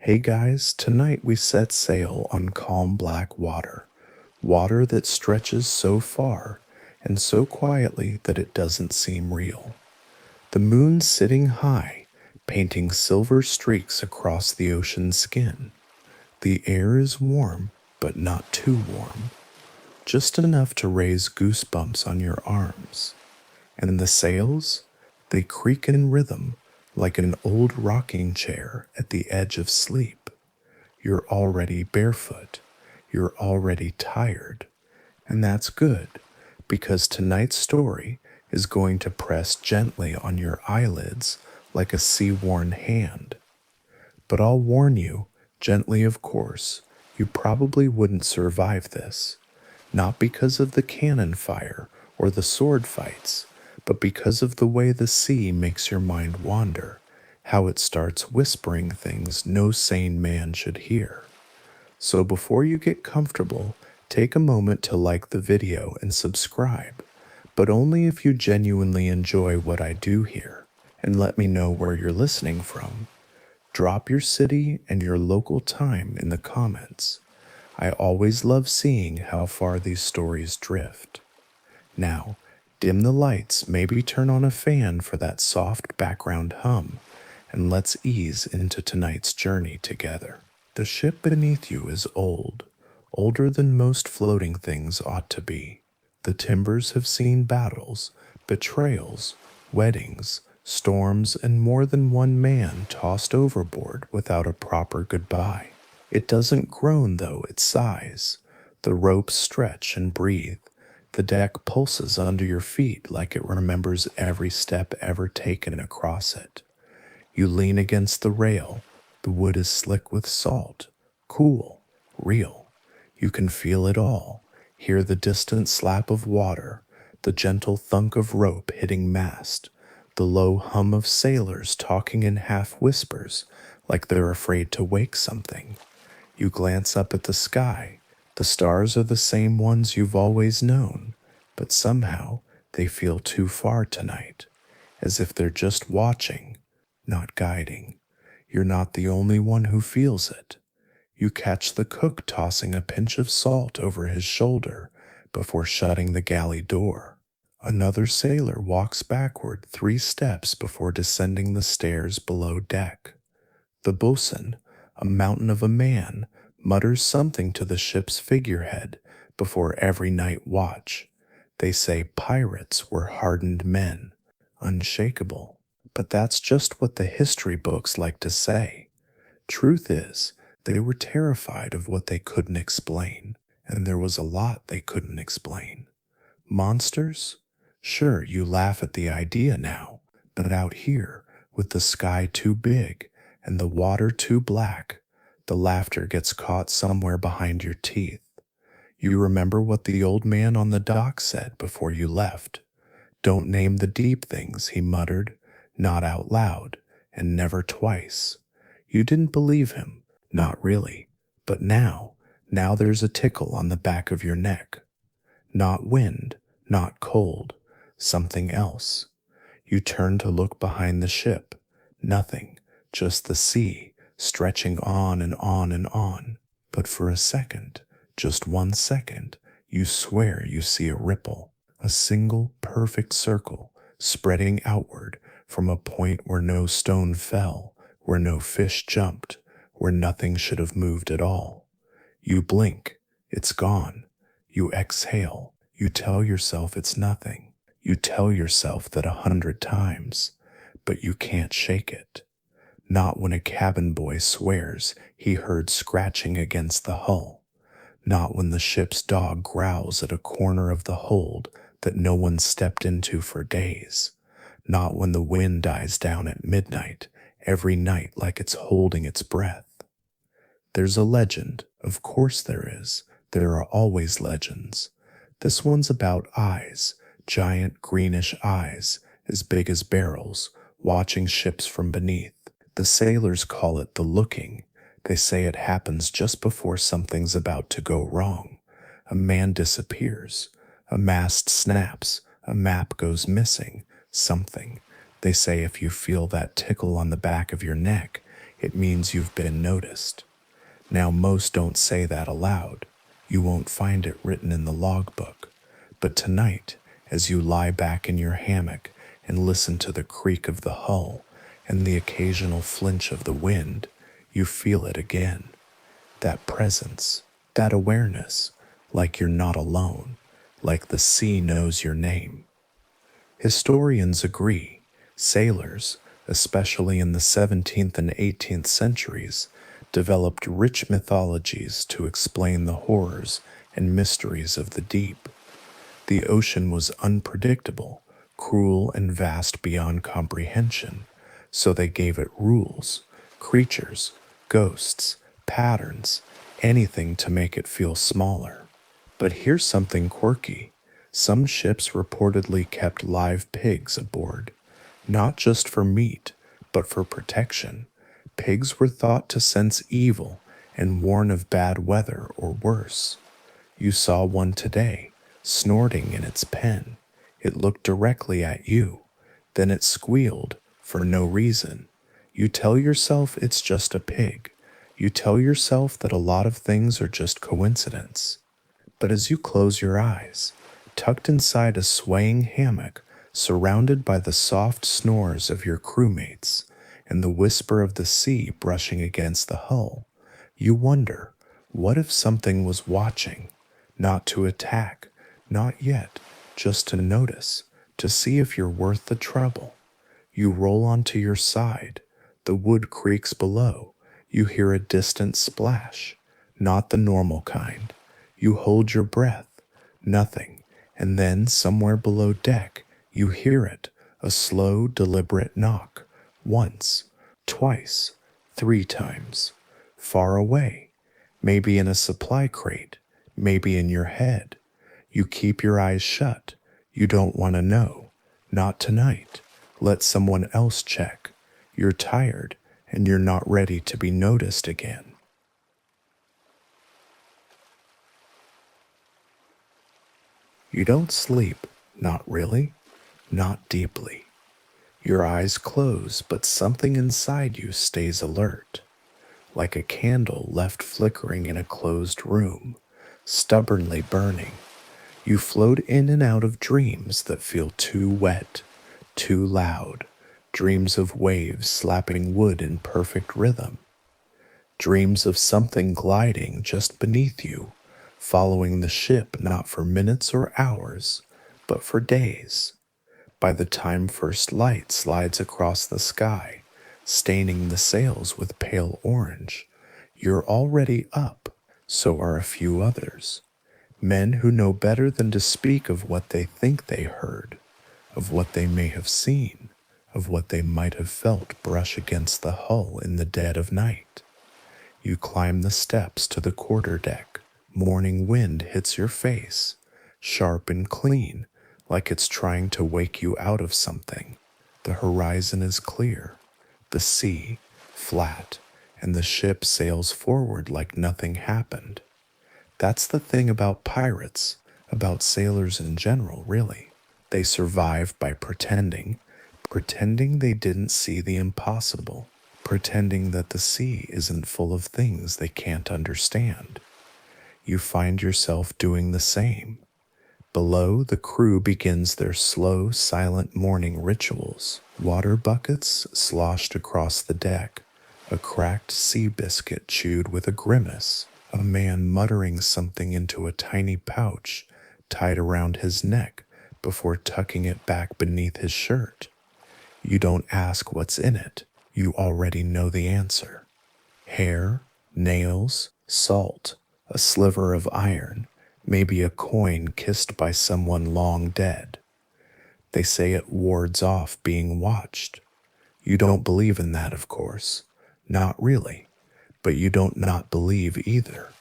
Hey guys, tonight we set sail on calm black water. Water that stretches so far and so quietly that it doesn't seem real. The moon sitting high, painting silver streaks across the ocean's skin. The air is warm, but not too warm, just enough to raise goosebumps on your arms. And the sails, they creak in rhythm like an old rocking chair at the edge of sleep. You're already barefoot. You're already tired. And that's good, because tonight's story is going to press gently on your eyelids like a sea-worn hand. But I'll warn you, gently of course, you probably wouldn't survive this. Not because of the cannon fire or the sword fights, but because of the way the sea makes your mind wander, how it starts whispering things no sane man should hear. So before you get comfortable, take a moment to like the video and subscribe, but only if you genuinely enjoy what I do here, and let me know where you're listening from. Drop your city and your local time in the comments. I always love seeing how far these stories drift. Now, dim the lights, maybe turn on a fan for that soft background hum, and let's ease into tonight's journey together. The ship beneath you is old, older than most floating things ought to be. The timbers have seen battles, betrayals, weddings, storms, and more than one man tossed overboard without a proper goodbye. It doesn't groan, though, it sighs. The ropes stretch and breathe. The deck pulses under your feet like it remembers every step ever taken across it. You lean against the rail. The wood is slick with salt, cool, real. You can feel it all. Hear the distant slap of water, the gentle thunk of rope hitting mast, the low hum of sailors talking in half whispers like they're afraid to wake something. You glance up at the sky. The stars are the same ones you've always known, but somehow they feel too far tonight, as if they're just watching, not guiding. You're not the only one who feels it. You catch the cook tossing a pinch of salt over his shoulder before shutting the galley door. Another sailor walks backward 3 steps before descending the stairs below deck. The bosun, a mountain of a man, mutters something to the ship's figurehead before every night watch. They say pirates were hardened men, unshakable. But that's just what the history books like to say. Truth is, they were terrified of what they couldn't explain, and there was a lot they couldn't explain. Monsters? Sure, you laugh at the idea now, but out here, with the sky too big and the water too black, the laughter gets caught somewhere behind your teeth. You remember what the old man on the dock said before you left. Don't name the deep things, he muttered, not out loud, and never twice. You didn't believe him, not really, but now there's a tickle on the back of your neck. Not wind, not cold, something else. You turn to look behind the ship. Nothing, just the sea, stretching on and on and on. But for a second, just 1 second, you swear you see a ripple, a single perfect circle, spreading outward from a point where no stone fell, where no fish jumped, where nothing should have moved at all. You blink, it's gone. You exhale, you tell yourself it's nothing. You tell yourself that 100 times, but you can't shake it. Not when a cabin boy swears he heard scratching against the hull. Not when the ship's dog growls at a corner of the hold that no one stepped into for days. Not when the wind dies down at midnight, every night like it's holding its breath. There's a legend, of course there is. There are always legends. This one's about eyes, giant greenish eyes, as big as barrels, watching ships from beneath. The sailors call it the looking. They say it happens just before something's about to go wrong. A man disappears. A mast snaps. A map goes missing. Something. They say if you feel that tickle on the back of your neck, It means you've been noticed. Now, most don't say that aloud. You won't find it written in the logbook. But tonight, as you lie back in your hammock and listen to the creak of the hull and the occasional flinch of the wind, you feel it again. That presence, that awareness, like you're not alone, like the sea knows your name. Historians agree. Sailors, especially in the 17th and 18th centuries, developed rich mythologies to explain the horrors and mysteries of the deep. The ocean was unpredictable, cruel, and vast beyond comprehension, so they gave it rules, creatures, ghosts, patterns, anything to make it feel smaller. But here's something quirky. Some ships reportedly kept live pigs aboard, not just for meat, but for protection. Pigs were thought to sense evil and warn of bad weather or worse. You saw one today, snorting in its pen. It looked directly at you. Then it squealed for no reason. You tell yourself it's just a pig. You tell yourself that a lot of things are just coincidence. But as you close your eyes, tucked inside a swaying hammock, surrounded by the soft snores of your crewmates and the whisper of the sea brushing against the hull, you wonder, what if something was watching? Not to attack, not yet, just to notice, to see if you're worth the trouble. You roll onto your side. The wood creaks below. You hear a distant splash, not the normal kind. You hold your breath. Nothing. And then, somewhere below deck, you hear it, a slow, deliberate knock. Once, twice, 3 times. Far away. Maybe in a supply crate. Maybe in your head. You keep your eyes shut. You don't want to know. Not tonight. Let someone else check. You're tired, and you're not ready to be noticed again. You don't sleep, not really, not deeply. Your eyes close, but something inside you stays alert, like a candle left flickering in a closed room, stubbornly burning. You float in and out of dreams that feel too wet, too loud, dreams of waves slapping wood in perfect rhythm, dreams of something gliding just beneath you, following the ship not for minutes or hours, but for days. By the time first light slides across the sky, staining the sails with pale orange, you're already up, so are a few others. Men who know better than to speak of what they think they heard, of what they may have seen, of what they might have felt brush against the hull in the dead of night. You climb the steps to the quarterdeck. Morning wind hits your face, sharp and clean, like it's trying to wake you out of something. The horizon is clear, the sea flat, and the ship sails forward like nothing happened. That's the thing about pirates, about sailors in general, really. They survive by pretending they didn't see the impossible, pretending that the sea isn't full of things they can't understand. You find yourself doing the same. Below, the crew begins their slow, silent morning rituals. Water buckets sloshed across the deck, a cracked sea biscuit chewed with a grimace, a man muttering something into a tiny pouch tied around his neck before tucking it back beneath his shirt. You don't ask what's in it. You already know the answer. Hair, nails, salt, a sliver of iron, maybe a coin kissed by someone long dead. They say it wards off being watched. You don't believe in that, of course. Not really. But you don't not believe either.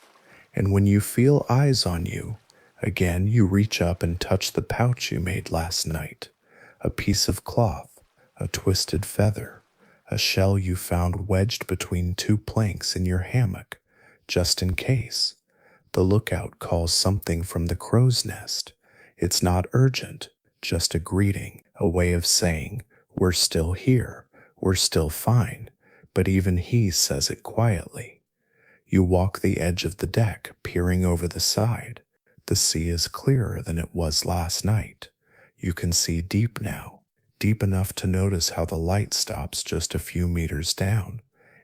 And when you feel eyes on you, again you reach up and touch the pouch you made last night. A piece of cloth, a twisted feather, a shell you found wedged between 2 planks in your hammock, just in case. The lookout calls something from the crow's nest. It's not urgent, just a greeting, a way of saying, we're still here, we're still fine, but even he says it quietly. You walk the edge of the deck, peering over the side. The sea is clearer than it was last night. You can see deep now, deep enough to notice how the light stops just a few meters down.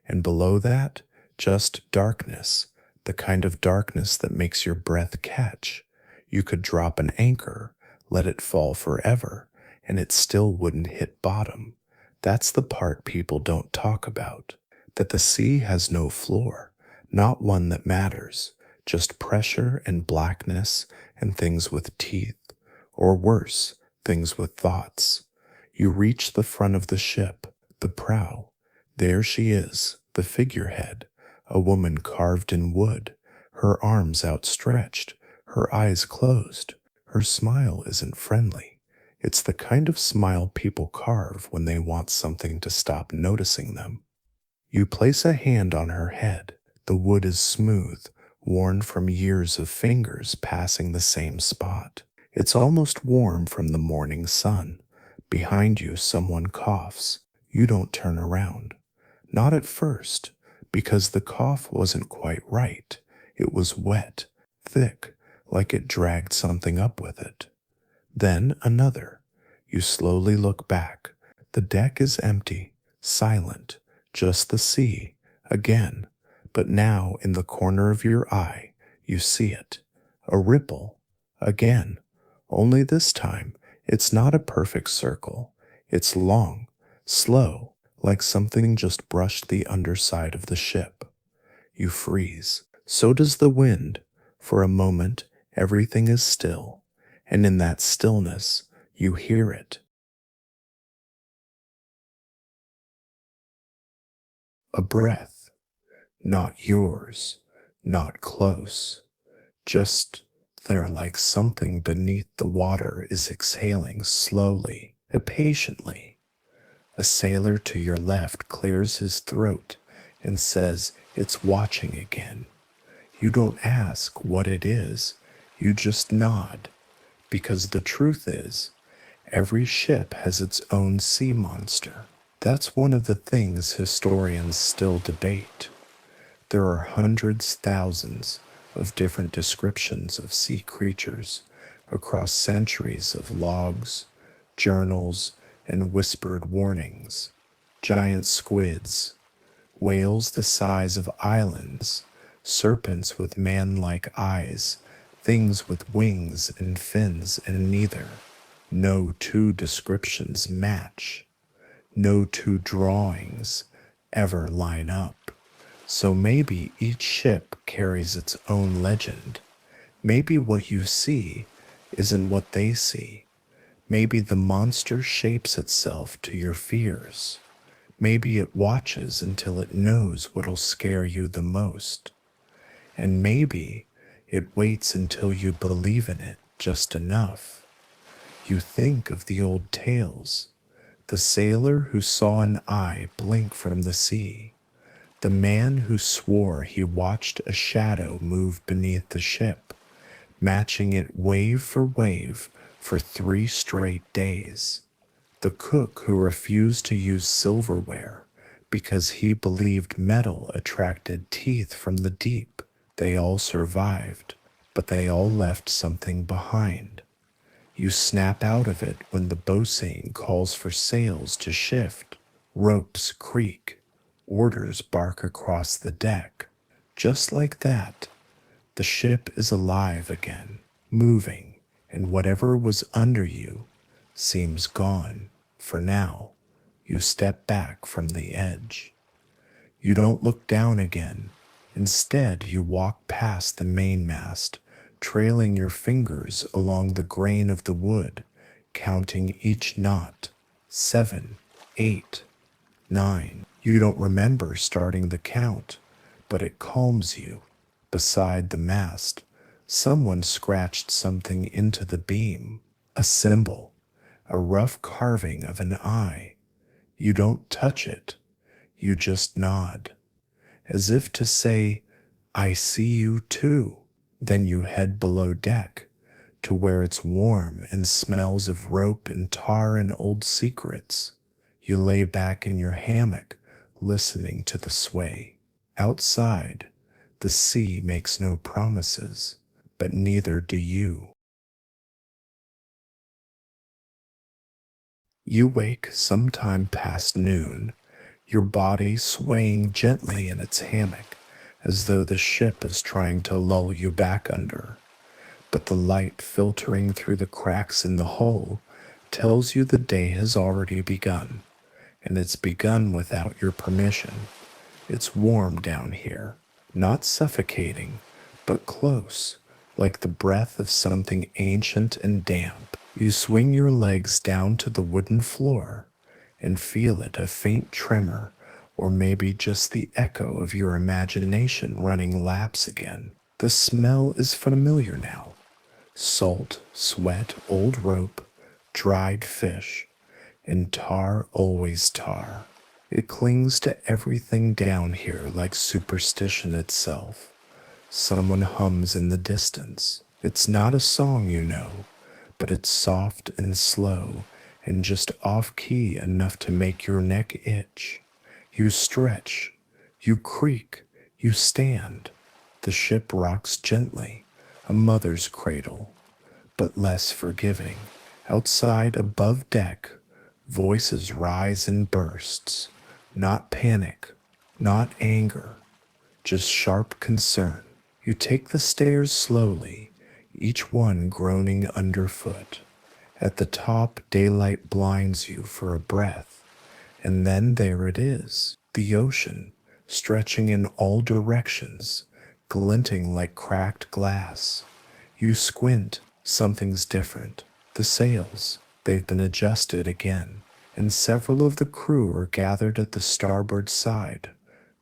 And below that, just darkness, the kind of darkness that makes your breath catch. You could drop an anchor, let it fall forever, and it still wouldn't hit bottom. That's the part people don't talk about, that the sea has no floor, not one that matters, just pressure and blackness and things with teeth, or worse, things with thoughts. You reach the front of the ship, the prow. There she is, the figurehead, a woman carved in wood, her arms outstretched, her eyes closed. Her smile isn't friendly. It's the kind of smile people carve when they want something to stop noticing them. You place a hand on her head. The wood is smooth, worn from years of fingers passing the same spot. It's almost warm from the morning sun. Behind you, someone coughs. You don't turn around. Not at first, because the cough wasn't quite right. It was wet, thick, like it dragged something up with it. Then another. You slowly look back. The deck is empty, silent, just the sea, again. But now, in the corner of your eye, you see it. A ripple. Again. Only this time, it's not a perfect circle. It's long, slow, like something just brushed the underside of the ship. You freeze. So does the wind. For a moment, everything is still. And in that stillness, you hear it. A breath. Not yours. Not close. Just there, like something beneath the water is exhaling slowly, impatiently. A sailor to your left clears his throat and says it's watching again. You don't ask what it is, you just nod, because the truth is, every ship has its own sea monster. That's one of the things historians still debate. There are hundreds, thousands of different descriptions of sea creatures across centuries of logs, journals, and whispered warnings. Giant squids, whales the size of islands, serpents with man-like eyes, things with wings and fins, and neither. No two descriptions match. No two drawings ever line up. So maybe each ship carries its own legend. Maybe what you see isn't what they see. Maybe the monster shapes itself to your fears. Maybe it watches until it knows what'll scare you the most. And maybe it waits until you believe in it just enough. You think of the old tales, the sailor who saw an eye blink from the sea, the man who swore he watched a shadow move beneath the ship, matching it wave for 3 straight days. The cook who refused to use silverware because he believed metal attracted teeth from the deep. They all survived, but they all left something behind. You snap out of it when the boatswain calls for sails to shift, ropes creak, orders bark across the deck. Just like that, the ship is alive again, moving, and whatever was under you seems gone for now. You step back from the edge. You don't look down again. Instead, you walk past the mainmast, trailing your fingers along the grain of the wood, counting each knot. 7, 8, 9. You don't remember starting the count, but it calms you. Beside the mast, someone scratched something into the beam. A symbol, a rough carving of an eye. You don't touch it. You just nod, as if to say, I see you too. Then you head below deck, to where it's warm and smells of rope and tar and old secrets. You lay back in your hammock, listening to the sway. Outside, the sea makes no promises, but neither do you. You wake sometime past noon, your body swaying gently in its hammock as though the ship is trying to lull you back under. But the light filtering through the cracks in the hull tells you the day has already begun, and it's begun without your permission. It's warm down here, not suffocating, but close, like the breath of something ancient and damp. You swing your legs down to the wooden floor and feel it, a faint tremor, or maybe just the echo of your imagination running laps again. The smell is familiar now. Salt, sweat, old rope, dried fish, and tar, always tar. It clings to everything down here like superstition itself. Someone hums in the distance. It's not a song, you know, but it's soft and slow and just off key enough to make your neck itch. You stretch, you creak, you stand. The ship rocks gently, a mother's cradle, but less forgiving. Outside, above deck, voices rise in bursts. Not panic, not anger, just sharp concern. You take the stairs slowly, each one groaning underfoot. At the top, daylight blinds you for a breath, and then there it is, the ocean, stretching in all directions, glinting like cracked glass. You squint, something's different. The sails, they've been adjusted again, and several of the crew are gathered at the starboard side,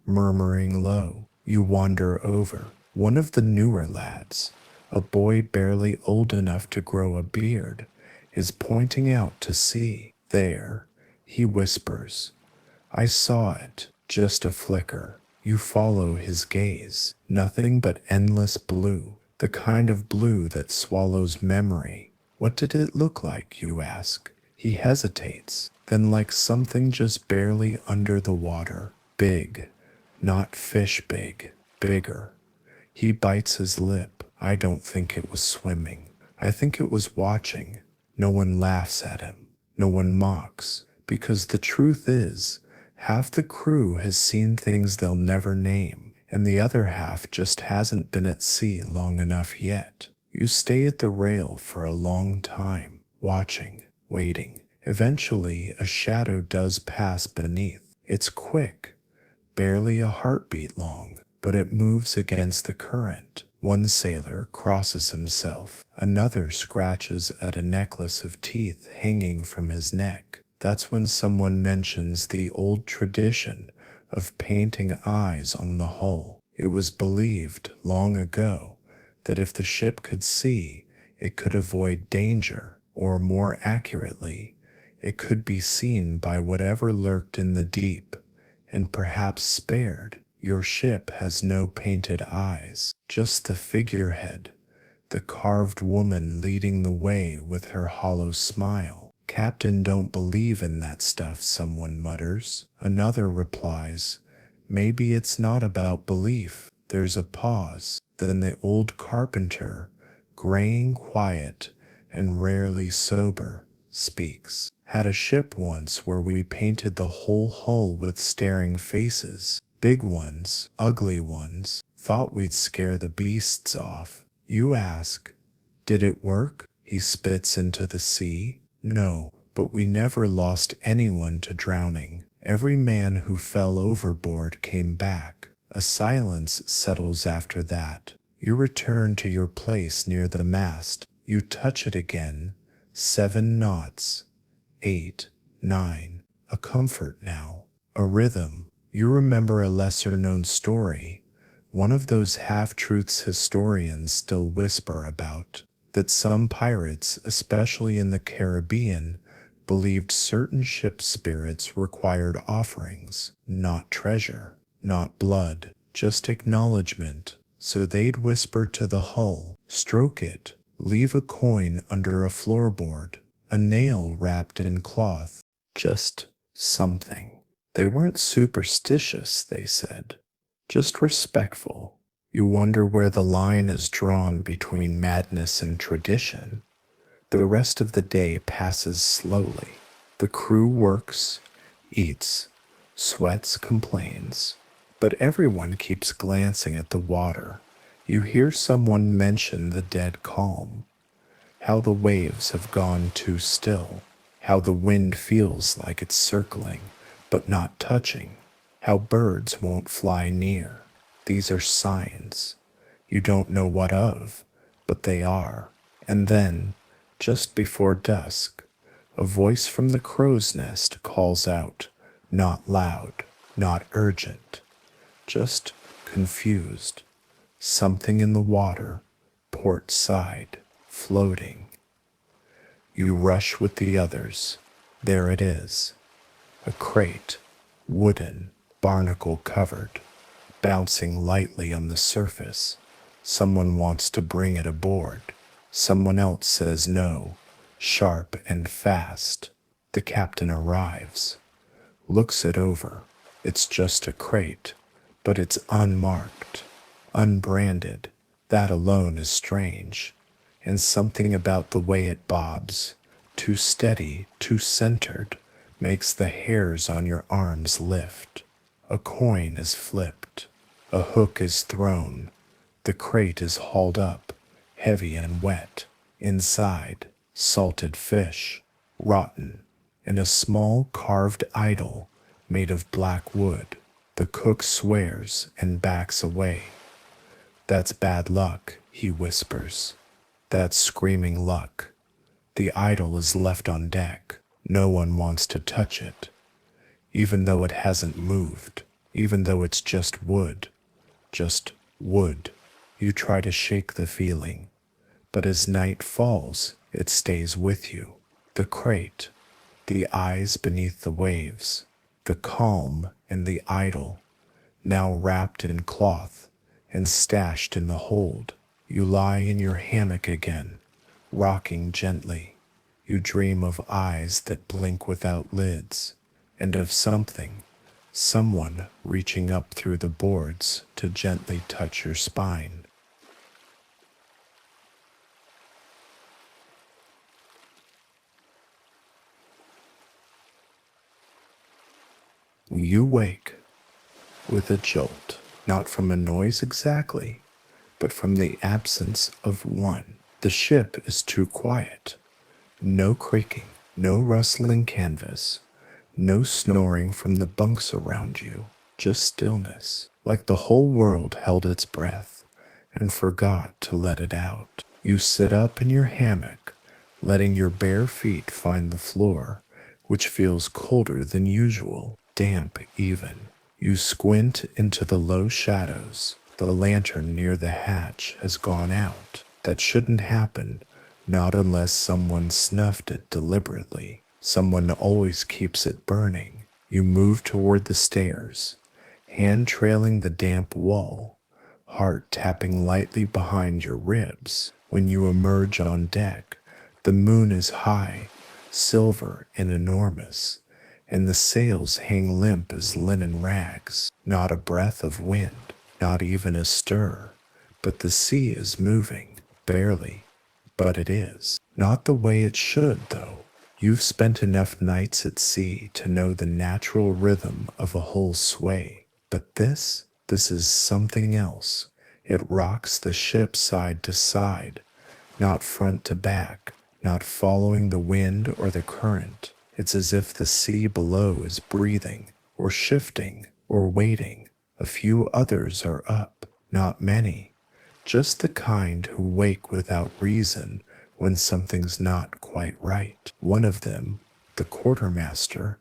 murmuring low. You wander over. One of the newer lads, a boy barely old enough to grow a beard, is pointing out to sea. There, he whispers, I saw it, just a flicker. You follow his gaze. Nothing but endless blue, the kind of blue that swallows memory. What did it look like, you ask? He hesitates, then like something just barely under the water. Big, not fish big, bigger. He bites his lip. I don't think it was swimming. I think it was watching. No one laughs at him. No one mocks. Because the truth is, half the crew has seen things they'll never name, and the other half just hasn't been at sea long enough yet. You stay at the rail for a long time, watching, waiting. Eventually, a shadow does pass beneath. It's quick, barely a heartbeat long, but it moves against the current. One sailor crosses himself. Another scratches at a necklace of teeth hanging from his neck. That's when someone mentions the old tradition of painting eyes on the hull. It was believed long ago that if the ship could see, it could avoid danger, or more accurately, it could be seen by whatever lurked in the deep, and perhaps spared. Your ship has no painted eyes, just the figurehead, the carved woman leading the way with her hollow smile. Captain, don't believe in that stuff, someone mutters. Another replies, maybe it's not about belief. There's a pause. Then the old carpenter, graying quiet and rarely sober, speaks. Had a ship once where we painted the whole hull with staring faces. Big ones, ugly ones. Thought we'd scare the beasts off. You ask, did it work? He spits into the sea. No, but we never lost anyone to drowning. Every man who fell overboard came back. A silence settles after that. You return to your place near the mast. You touch it again. 7 knots. 8, 9. A comfort now. A rhythm. You remember a lesser-known story, one of those half-truths historians still whisper about, that some pirates, especially in the Caribbean, believed certain ship spirits required offerings, not treasure, not blood, just acknowledgement. So they'd whisper to the hull, stroke it, leave a coin under a floorboard, a nail wrapped in cloth, just something. They weren't superstitious, they said, just respectful. You wonder where the line is drawn between madness and tradition. The rest of the day passes slowly. The crew works, eats, sweats, complains, but everyone keeps glancing at the water. You hear someone mention the dead calm, how the waves have gone too still, how the wind feels like it's circling but not touching, how birds won't fly near. These are signs. You don't know what of, but they are. And then, just before dusk, a voice from the crow's nest calls out, not loud, not urgent, just confused. Something in the water, port side, floating. You rush with the others. There it is. A crate, wooden, barnacle covered, bouncing lightly on the surface. Someone wants to bring it aboard. Someone else says no, sharp and fast. The captain arrives, looks it over. It's just a crate, but it's unmarked, unbranded. That alone is strange. And something about the way it bobs, too steady, too centered, makes the hairs on your arms lift. A coin is flipped. A hook is thrown. The crate is hauled up, heavy and wet. Inside, salted fish, rotten, and a small carved idol made of black wood. The cook swears and backs away. That's bad luck, he whispers. That's screaming luck. The idol is left on deck. No one wants to touch it, even though it hasn't moved, even though it's just wood. Just wood. You try to shake the feeling, but as night falls, it stays with you. The crate, the eyes beneath the waves, the calm and the idol, now wrapped in cloth and stashed in the hold. You lie in your hammock again, rocking gently. You dream of eyes that blink without lids, and of something, someone reaching up through the boards to gently touch your spine. You wake with a jolt, not from a noise exactly, but from the absence of one. The ship is too quiet. No creaking, no rustling canvas, no snoring from the bunks around you, just stillness, like the whole world held its breath and forgot to let it out. You sit up in your hammock, letting your bare feet find the floor, which feels colder than usual, damp even. You squint into the low shadows. The lantern near the hatch has gone out. That shouldn't happen, not unless someone snuffed it deliberately. Someone always keeps it burning. You move toward the stairs, hand trailing the damp wall, heart tapping lightly behind your ribs. When you emerge on deck, the moon is high, silver and enormous, and the sails hang limp as linen rags. Not a breath of wind, not even a stir, but the sea is moving, barely. But it is. Not the way it should, though. You've spent enough nights at sea to know the natural rhythm of a whole sway. But this is something else. It rocks the ship side to side, not front to back, not following the wind or the current. It's as if the sea below is breathing, or shifting, or waiting. A few others are up, not many. Just the kind who wake without reason when something's not quite right. One of them, the quartermaster,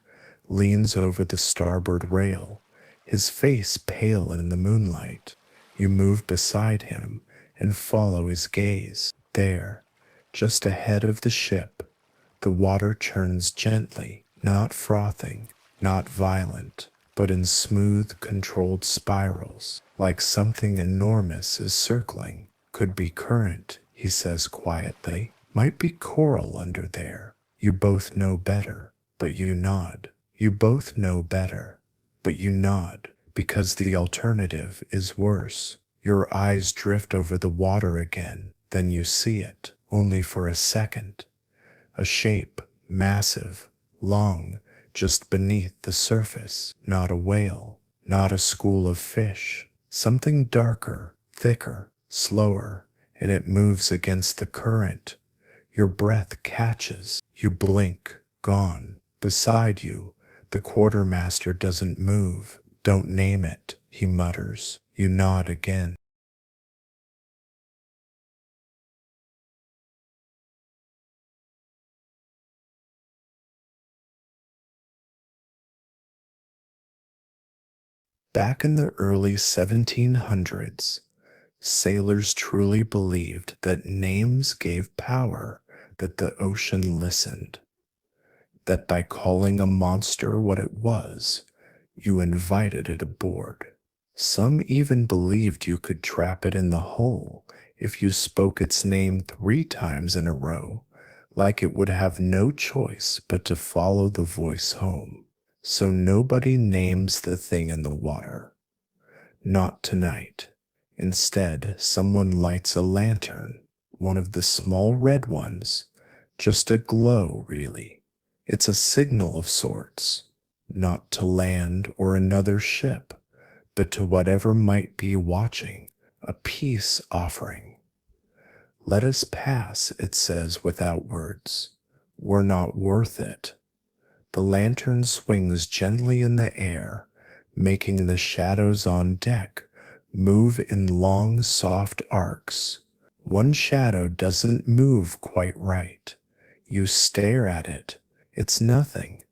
leans over the starboard rail, his face pale in the moonlight. You move beside him and follow his gaze. There, just ahead of the ship, the water churns gently, not frothing, not violent, but in smooth, controlled spirals, like something enormous is circling. Could be current, he says quietly. Might be coral under there. You both know better, but you nod. You both know better. but you nod because the alternative is worse. Your eyes drift over the water again, then you see it, only for a second. A shape, massive, long, just beneath the surface. Not a whale, not a school of fish. Something darker, thicker, slower, and it moves against the current. Your breath catches. You blink, gone. Beside you, the quartermaster doesn't move. Don't name it, he mutters. You nod again. Back in the early 1700s, sailors truly believed that names gave power, that the ocean listened, that by calling a monster what it was, you invited it aboard. Some even believed you could trap it in the hole if you spoke its name 3 times in a row, like it would have no choice but to follow the voice home. So nobody names the thing in the water. Not tonight. Instead, someone lights a lantern, one of the small red ones, just a glow, really. It's a signal of sorts, not to land or another ship, but to whatever might be watching, a peace offering. Let us pass, it says without words. We're not worth it. The lantern swings gently in the air, making the shadows on deck move in long, soft arcs. One shadow doesn't move quite right. You stare at it. It's nothing,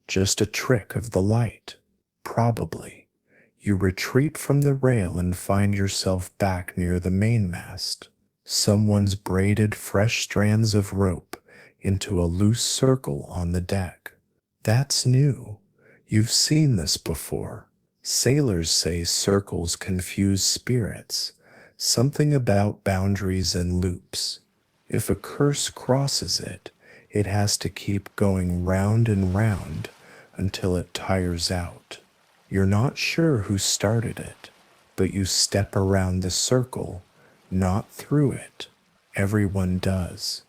just a trick of the light. Probably. You retreat from the rail and find yourself back near the mainmast. Someone's braided fresh strands of rope into a loose circle on the deck. That's new. You've seen this before. Sailors say circles confuse spirits, something about boundaries and loops. If a curse crosses it, it has to keep going round and round until it tires out. You're not sure who started it, but you step around the circle, not through it. Everyone does.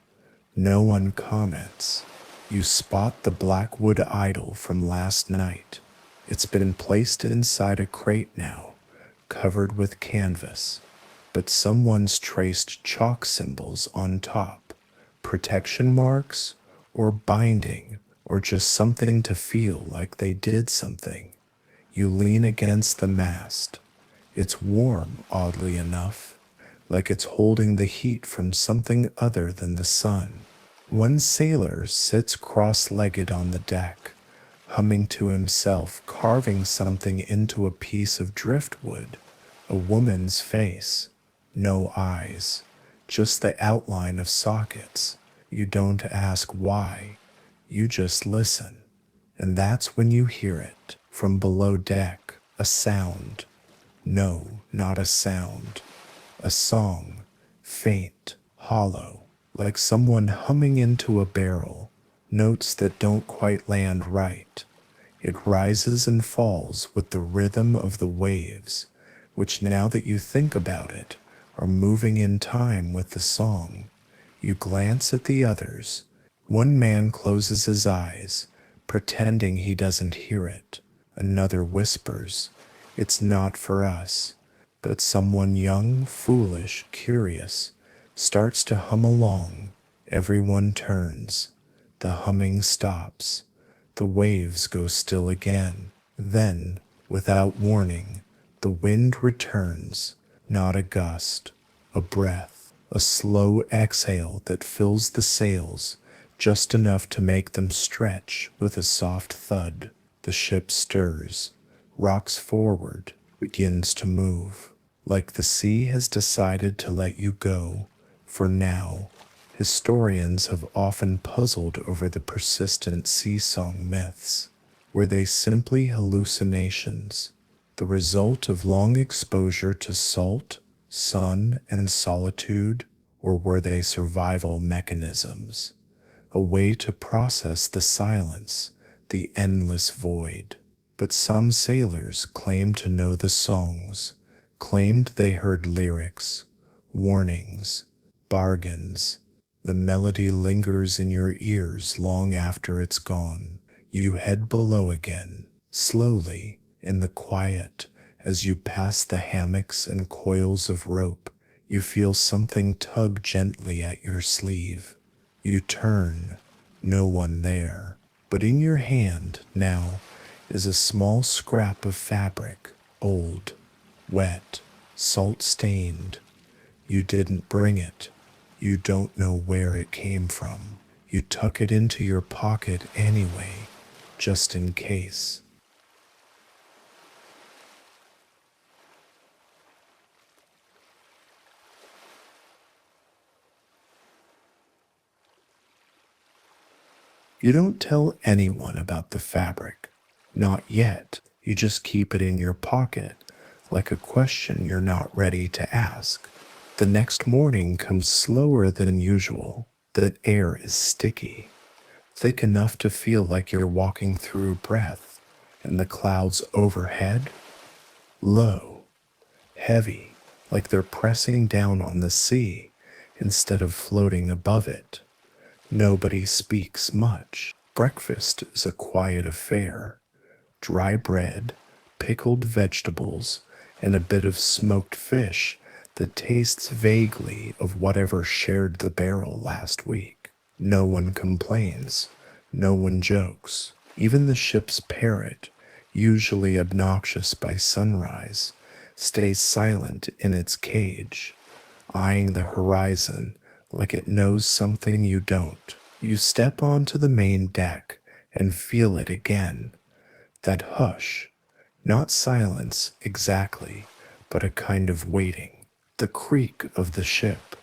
No one comments. You spot the blackwood idol from last night. It's been placed inside a crate now, covered with canvas, but someone's traced chalk symbols on top, protection marks, or binding, or just something to feel like they did something. You lean against the mast. It's warm, oddly enough, like it's holding the heat from something other than the sun. One sailor sits cross-legged on the deck, humming to himself, carving something into a piece of driftwood. A woman's face. No eyes. Just the outline of sockets. You don't ask why. You just listen. And that's when you hear it. From below deck, a sound. No, not a sound. A song. Faint, hollow, like someone humming into a barrel, notes that don't quite land right. It rises and falls with the rhythm of the waves, which now that you think about it, are moving in time with the song. You glance at the others. One man closes his eyes, pretending he doesn't hear it. Another whispers, "It's not for us." But someone young, foolish, curious, starts to hum along. Everyone turns. The humming stops. The waves go still again. Then, without warning, the wind returns. Not a gust, a breath, a slow exhale that fills the sails, just enough to make them stretch with a soft thud. The ship stirs, rocks forward, begins to move. Like the sea has decided to let you go, for now. Historians have often puzzled over the persistent sea song myths. Were they simply hallucinations, the result of long exposure to salt, sun, and solitude, or were they survival mechanisms, a way to process the silence, the endless void? But some sailors claimed to know the songs, claimed they heard lyrics, warnings, bargains. The melody lingers in your ears long after it's gone. You head below again, slowly, in the quiet. As you pass the hammocks and coils of rope, you feel something tug gently at your sleeve. You turn, no one there. But in your hand, now, is a small scrap of fabric, old, wet, salt-stained. You didn't bring it. You don't know where it came from. You tuck it into your pocket anyway, just in case. You don't tell anyone about the fabric. Not yet. You just keep it in your pocket, like a question you're not ready to ask. The next morning comes slower than usual. The air is sticky, thick enough to feel like you're walking through breath, and the clouds overhead, low, heavy, like they're pressing down on the sea instead of floating above it. Nobody speaks much. Breakfast is a quiet affair. Dry bread, pickled vegetables, and a bit of smoked fish that tastes vaguely of whatever shared the barrel last week. No one complains. No one jokes. Even the ship's parrot, usually obnoxious by sunrise, stays silent in its cage, eyeing the horizon like it knows something you don't. You step onto the main deck and feel it again. That hush, not silence exactly, but a kind of waiting. The creak of the ship,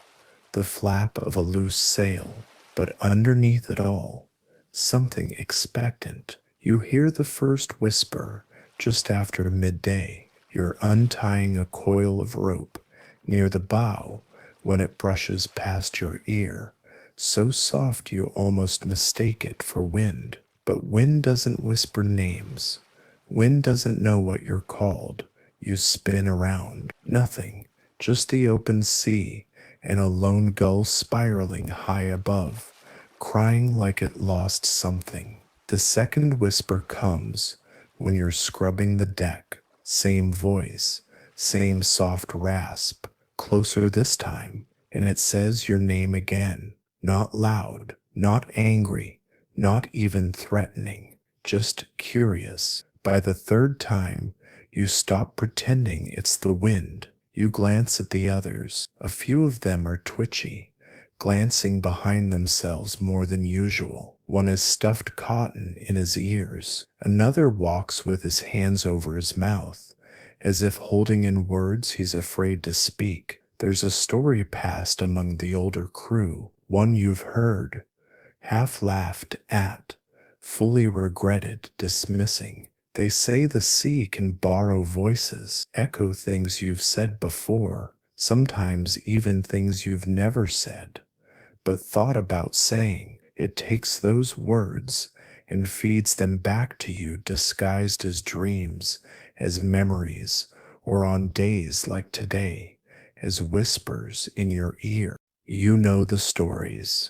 the flap of a loose sail, but underneath it all, something expectant. You hear the first whisper just after midday. You're untying a coil of rope near the bow when it brushes past your ear, so soft you almost mistake it for wind. But wind doesn't whisper names. Wind doesn't know what you're called. You spin around. Nothing. Just the open sea and a lone gull spiraling high above, crying like it lost something. The second whisper comes when you're scrubbing the deck. Same voice, same soft rasp, closer this time, and it says your name again. Not loud, not angry, not even threatening, just curious. By the third time, you stop pretending it's the wind. You glance at the others. A few of them are twitchy, glancing behind themselves more than usual. One has stuffed cotton in his ears. Another walks with his hands over his mouth, as if holding in words he's afraid to speak. There's a story passed among the older crew, one you've heard, half laughed at, fully regretted dismissing. They say the sea can borrow voices, echo things you've said before, sometimes even things you've never said, but thought about saying. It takes those words and feeds them back to you disguised as dreams, as memories, or on days like today, as whispers in your ear. You know the stories,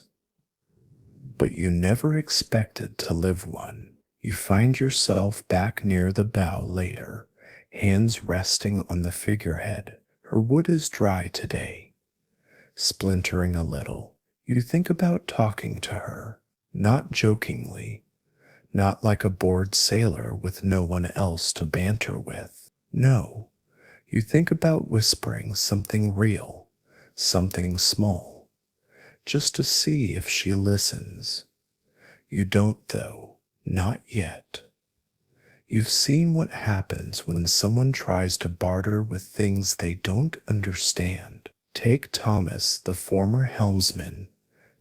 but you never expected to live one. You find yourself back near the bow later, hands resting on the figurehead. Her wood is dry today, splintering a little. You think about talking to her, not jokingly, not like a bored sailor with no one else to banter with. No, you think about whispering something real, something small, just to see if she listens. You don't, though, not yet. You've seen what happens when someone tries to barter with things they don't understand. Take Thomas, the former helmsman,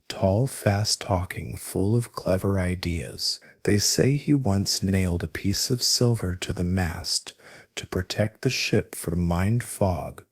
tall, fast-talking, full of clever ideas. They say he once nailed a piece of silver to the mast to protect the ship from mind fog,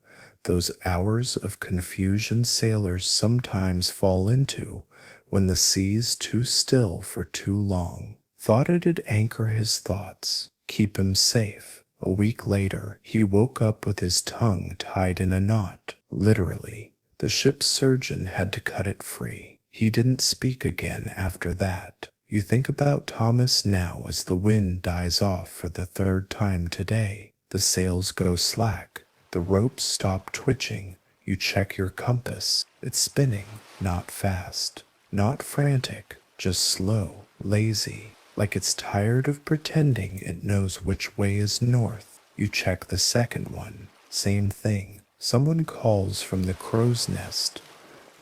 those hours of confusion sailors sometimes fall into when the sea's too still for too long. Thought it'd anchor his thoughts, keep him safe. A week later, he woke up with his tongue tied in a knot. Literally, the ship's surgeon had to cut it free. He didn't speak again after that. You think about Thomas now as the wind dies off for the third time today. The sails go slack. The ropes stop twitching. You check your compass. It's spinning, not fast, not frantic, just slow, lazy, like it's tired of pretending it knows which way is north. You check the second one. Same thing. Someone calls from the crow's nest.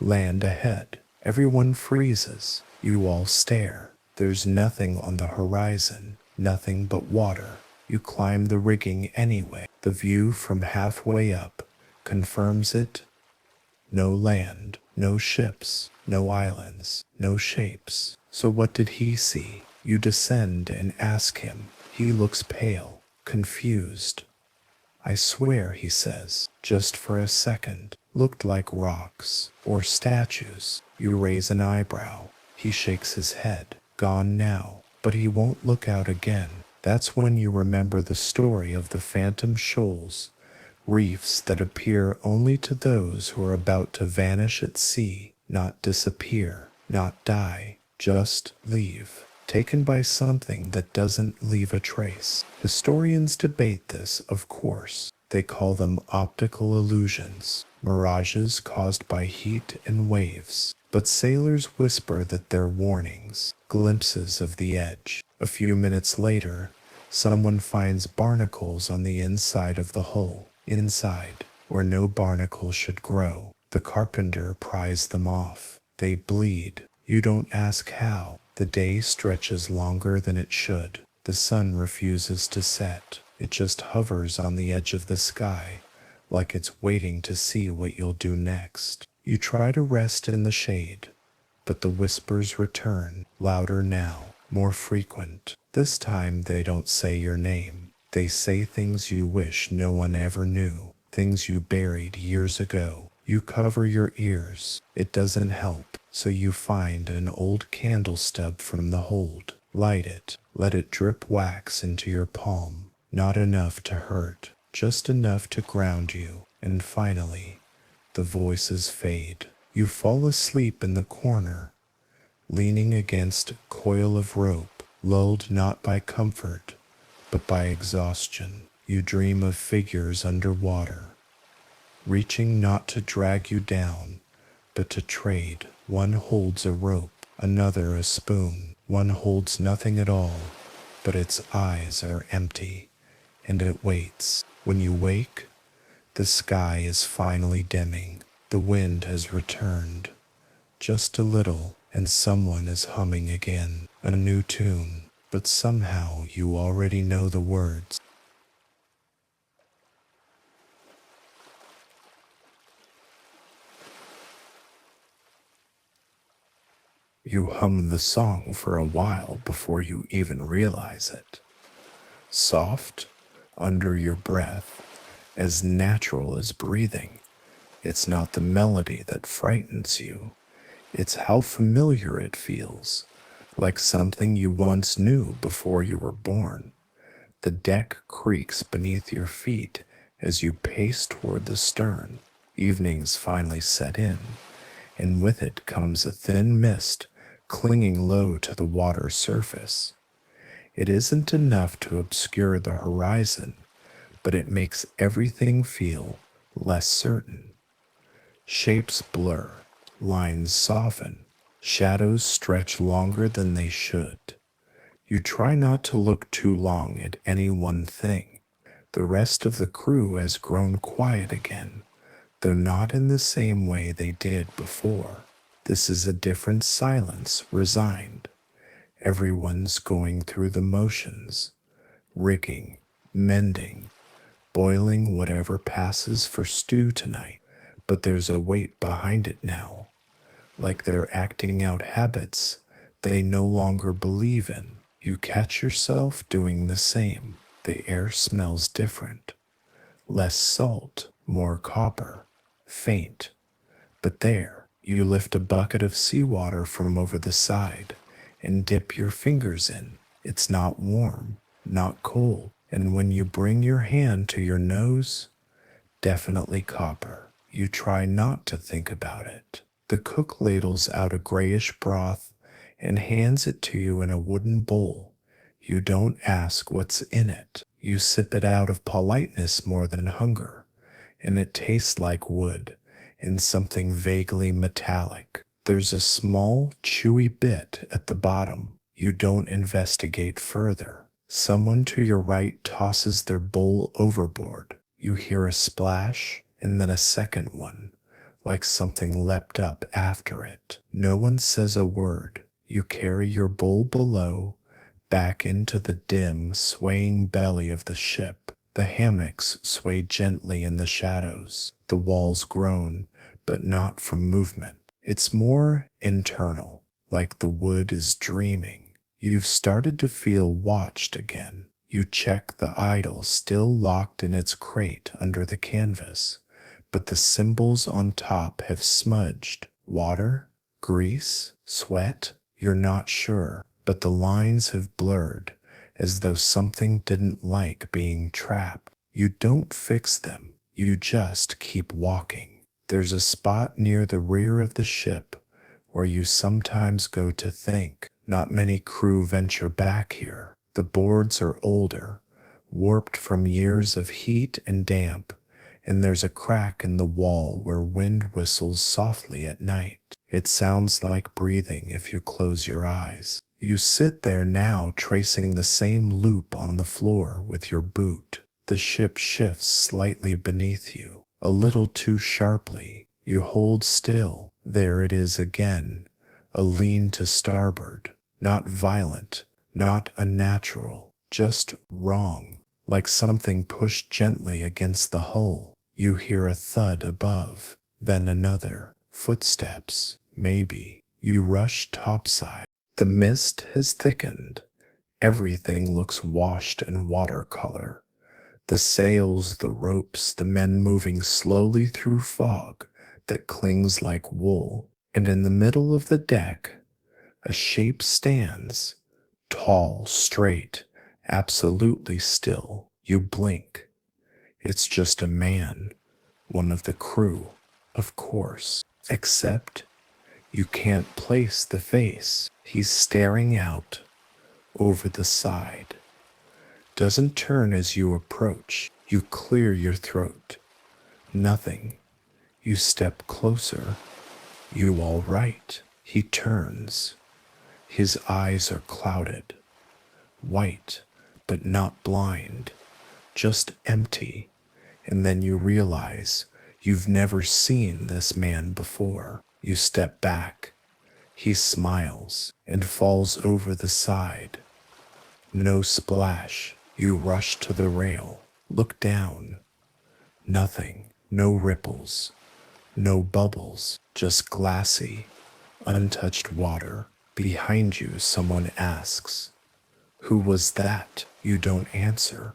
Land ahead. Everyone freezes. You all stare. There's nothing on the horizon, nothing but water. You climb the rigging anyway. The view from halfway up confirms it. No land, no ships, no islands, no shapes. So what did he see? You descend and ask him. He looks pale, confused. I swear, he says, just for a second, looked like rocks or statues. You raise an eyebrow. He shakes his head. Gone now, but he won't look out again. That's when you remember the story of the phantom shoals, reefs that appear only to those who are about to vanish at sea, not disappear, not die, just leave, taken by something that doesn't leave a trace. Historians debate this, of course. They call them optical illusions, mirages caused by heat and waves. But sailors whisper that they're warnings, glimpses of the edge. A few minutes later, someone finds barnacles on the inside of the hull. Inside, where no barnacle should grow. The carpenter pries them off. They bleed. You don't ask how. The day stretches longer than it should. The sun refuses to set. It just hovers on the edge of the sky, like it's waiting to see what you'll do next. You try to rest in the shade, but the whispers return, louder now, more frequent. This time they don't say your name. They say things you wish no one ever knew, things you buried years ago. You cover your ears. It doesn't help, so you find an old candle stub from the hold. Light it. Let it drip wax into your palm. Not enough to hurt, just enough to ground you. And finally, the voices fade. You fall asleep in the corner, leaning against a coil of rope, lulled not by comfort, but by exhaustion. You dream of figures underwater, reaching not to drag you down, but to trade. One holds a rope, another a spoon. One holds nothing at all, but its eyes are empty, and it waits. When you wake, the sky is finally dimming. The wind has returned, just a little, and someone is humming again, a new tune, but somehow you already know the words. You hum the song for a while before you even realize it. Soft, under your breath, as natural as breathing. It's not the melody that frightens you. It's how familiar it feels, like something you once knew before you were born. The deck creaks beneath your feet as you pace toward the stern. Evenings finally set in, and with it comes a thin mist clinging low to the water surface. It isn't enough to obscure the horizon, but it makes everything feel less certain. Shapes blur, lines soften, shadows stretch longer than they should. You try not to look too long at any one thing. The rest of the crew has grown quiet again, though not in the same way they did before. This is a different silence, resigned. Everyone's going through the motions, rigging, mending, boiling whatever passes for stew tonight. But there's a weight behind it now, like they're acting out habits they no longer believe in. You catch yourself doing the same. The air smells different. Less salt, more copper, faint. But there, you lift a bucket of seawater from over the side and dip your fingers in. It's not warm, not cold. And when you bring your hand to your nose, definitely copper. You try not to think about it. The cook ladles out a grayish broth and hands it to you in a wooden bowl. You don't ask what's in it. You sip it out of politeness more than hunger, and it tastes like wood and something vaguely metallic. There's a small, chewy bit at the bottom. You don't investigate further. Someone to your right tosses their bowl overboard. You hear a splash and then a second one, like something leapt up after it. No one says a word. You carry your bowl below, back into the dim, swaying belly of the ship. The hammocks sway gently in the shadows. The walls groan, but not from movement. It's more internal, like the wood is dreaming. You've started to feel watched again. You check the idol still locked in its crate under the canvas, but the symbols on top have smudged. Water? Grease? Sweat? You're not sure, but the lines have blurred, as though something didn't like being trapped. You don't fix them, you just keep walking. There's a spot near the rear of the ship where you sometimes go to think. Not many crew venture back here. The boards are older, warped from years of heat and damp, and there's a crack in the wall where wind whistles softly at night. It sounds like breathing if you close your eyes. You sit there now, tracing the same loop on the floor with your boot. The ship shifts slightly beneath you, a little too sharply. You hold still. There it is again, a lean to starboard. Not violent, not unnatural, just wrong, like something pushed gently against the hull. You hear a thud above, then another. Footsteps, maybe. You rush topside. The mist has thickened. Everything looks washed in watercolor. The sails, the ropes, the men moving slowly through fog that clings like wool. And in the middle of the deck, a shape stands, tall, straight, absolutely still. You blink. It's just a man, one of the crew, of course. Except you can't place the face. He's staring out over the side. Doesn't turn as you approach. You clear your throat. Nothing. You step closer. You all right? He turns. His eyes are clouded, white, but not blind, just empty. And then you realize you've never seen this man before. You step back. He smiles and falls over the side. No splash. You rush to the rail. Look down. Nothing. No ripples. No bubbles. Just glassy, untouched water. Behind you, someone asks, "Who was that?" You don't answer,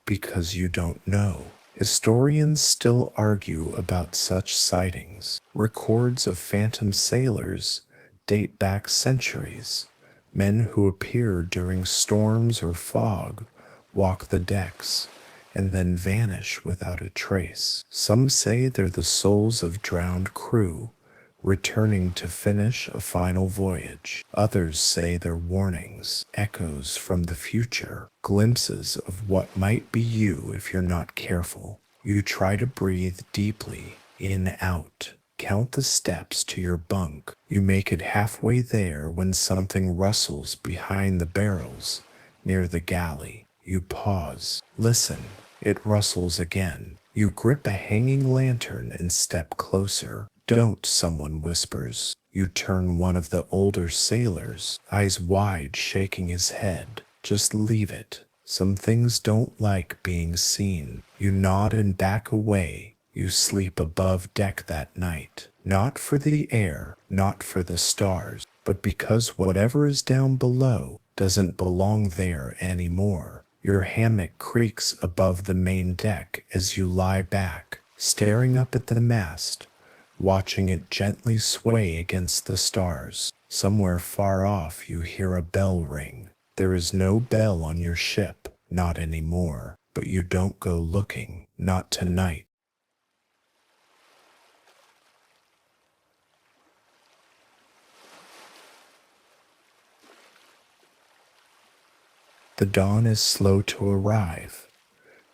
because you don't know. Historians still argue about such sightings. Records of phantom sailors date back centuries. Men who appear during storms or fog walk the decks and then vanish without a trace. Some say they're the souls of drowned crew returning to finish a final voyage. Others say they're warnings, echoes from the future, glimpses of what might be you if you're not careful. You try to breathe deeply, in, out. Count the steps to your bunk. You make it halfway there when something rustles behind the barrels near the galley. You pause. Listen. It rustles again. You grip a hanging lantern and step closer. "Don't," someone whispers. You turn one of the older sailors, eyes wide, shaking his head. "Just leave it. Some things don't like being seen." You nod and back away. You sleep above deck that night. Not for the air, not for the stars, but because whatever is down below doesn't belong there anymore. Your hammock creaks above the main deck as you lie back, staring up at the mast, watching it gently sway against the stars. Somewhere far off you hear a bell ring. There is no bell on your ship. Not anymore. But you don't go looking. Not tonight. The dawn is slow to arrive,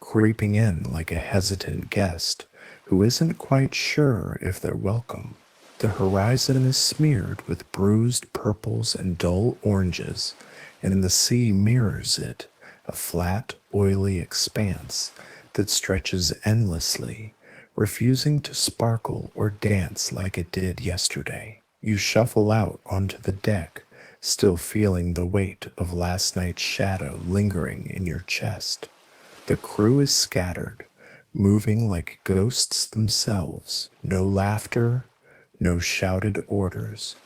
creeping in like a hesitant guest who isn't quite sure if they're welcome. The horizon is smeared with bruised purples and dull oranges, and the sea mirrors it, a flat, oily expanse that stretches endlessly, refusing to sparkle or dance like it did yesterday. You shuffle out onto the deck, still feeling the weight of last night's shadow lingering in your chest. The crew is scattered, moving like ghosts themselves. No laughter, no shouted orders,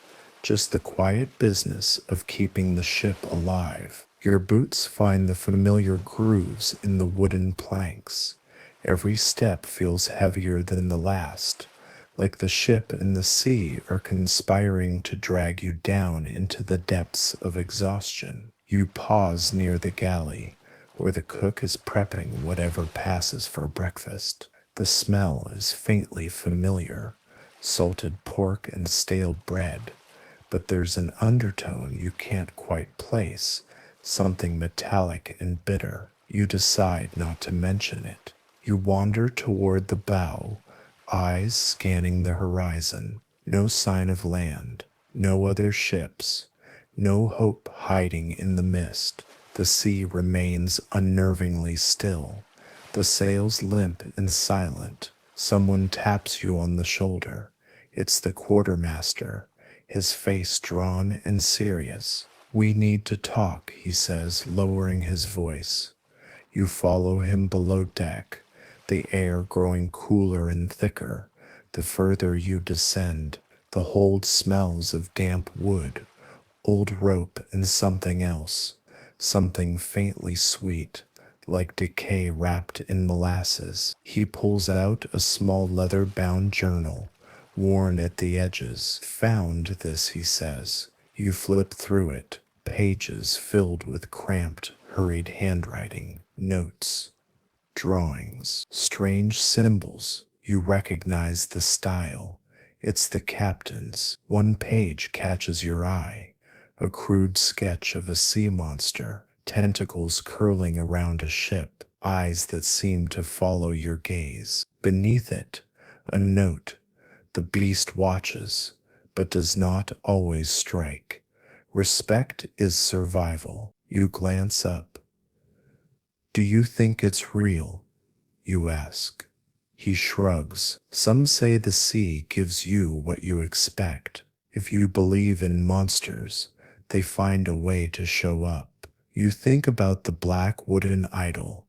just the quiet business of keeping the ship alive. Your boots find the familiar grooves in the wooden planks. Every step feels heavier than the last, like the ship and the sea are conspiring to drag you down into the depths of exhaustion. You pause near the galley, where the cook is prepping whatever passes for breakfast. The smell is faintly familiar, salted pork and stale bread, but there's an undertone you can't quite place, something metallic and bitter. You decide not to mention it. You wander toward the bow, eyes scanning the horizon. No sign of land, no other ships, no hope hiding in the mist. The sea remains unnervingly still, the sails limp and silent. Someone taps you on the shoulder. It's the quartermaster, his face drawn and serious. "We need to talk," he says, lowering his voice. You follow him below deck, the air growing cooler and thicker. The further you descend, the hold smells of damp wood, old rope, and something else, something faintly sweet, like decay wrapped in molasses. He pulls out a small leather-bound journal, worn at the edges. "Found this," he says. You flip through it, pages filled with cramped, hurried handwriting, notes, drawings, strange symbols. You recognize the style. It's the captain's. One page catches your eye, a crude sketch of a sea monster, tentacles curling around a ship, eyes that seem to follow your gaze. Beneath it, a note. The beast watches, but does not always strike. Respect is survival. You glance up. "Do you think it's real?" you ask. He shrugs. "Some say the sea gives you what you expect. If you believe in monsters, they find a way to show up." You think about the black wooden idol,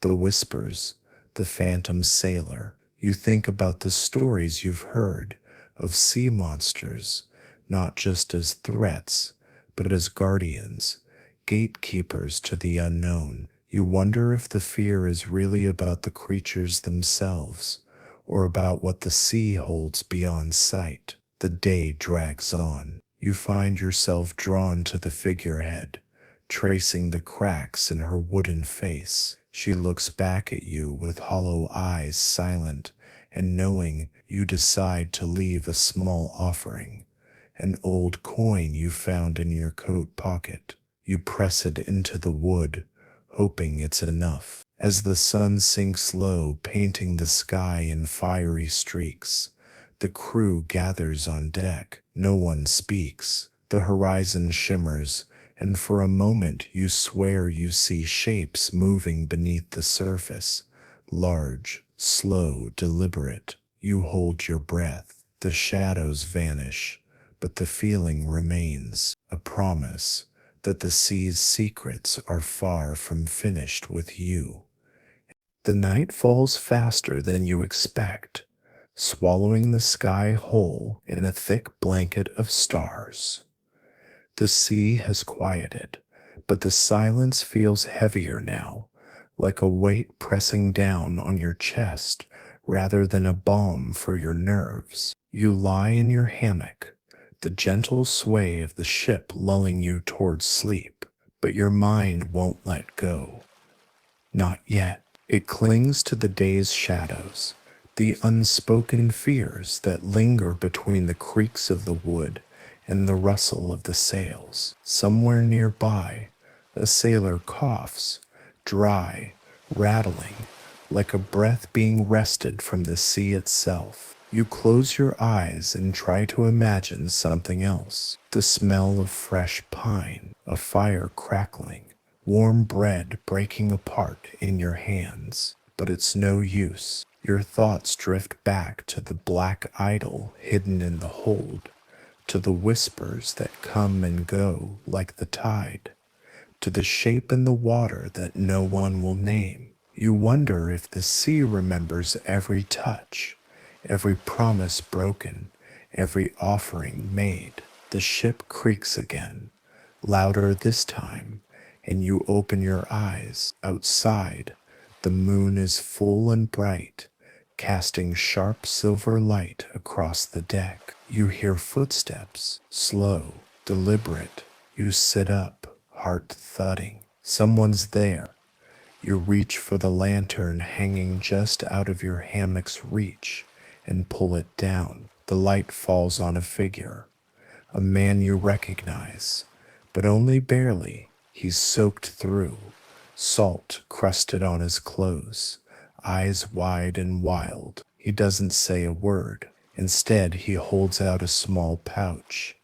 the whispers, the phantom sailor. You think about the stories you've heard of sea monsters, not just as threats, but as guardians, gatekeepers to the unknown. You wonder if the fear is really about the creatures themselves, or about what the sea holds beyond sight. The day drags on. You find yourself drawn to the figurehead, tracing the cracks in her wooden face. She looks back at you with hollow eyes, silent and knowing. You decide to leave a small offering, an old coin you found in your coat pocket. You press it into the wood, hoping it's enough. As the sun sinks low, painting the sky in fiery streaks, the crew gathers on deck. No one speaks. The horizon shimmers, and for a moment you swear you see shapes moving beneath the surface. Large, slow, deliberate. You hold your breath. The shadows vanish, but the feeling remains, a promise that the sea's secrets are far from finished with you. The night falls faster than you expect, swallowing the sky whole in a thick blanket of stars. The sea has quieted, but the silence feels heavier now, like a weight pressing down on your chest rather than a balm for your nerves. You lie in your hammock, the gentle sway of the ship lulling you towards sleep, but your mind won't let go. Not yet. It clings to the day's shadows, the unspoken fears that linger between the creaks of the wood and the rustle of the sails. Somewhere nearby, a sailor coughs, dry, rattling, like a breath being wrested from the sea itself. You close your eyes and try to imagine something else. The smell of fresh pine, a fire crackling, warm bread breaking apart in your hands. But it's no use. Your thoughts drift back to the black idol hidden in the hold, to the whispers that come and go like the tide, to the shape in the water that no one will name. You wonder if the sea remembers every touch, every promise broken, every offering made. The ship creaks again, louder this time, and you open your eyes. Outside, the moon is full and bright, casting sharp silver light across the deck. You hear footsteps, slow, deliberate. You sit up, heart thudding. Someone's there. You reach for the lantern hanging just out of your hammock's reach and pull it down. The light falls on a figure, a man you recognize, but only barely. He's soaked through, salt crusted on his clothes, eyes wide and wild. He doesn't say a word. Instead, he holds out a small pouch,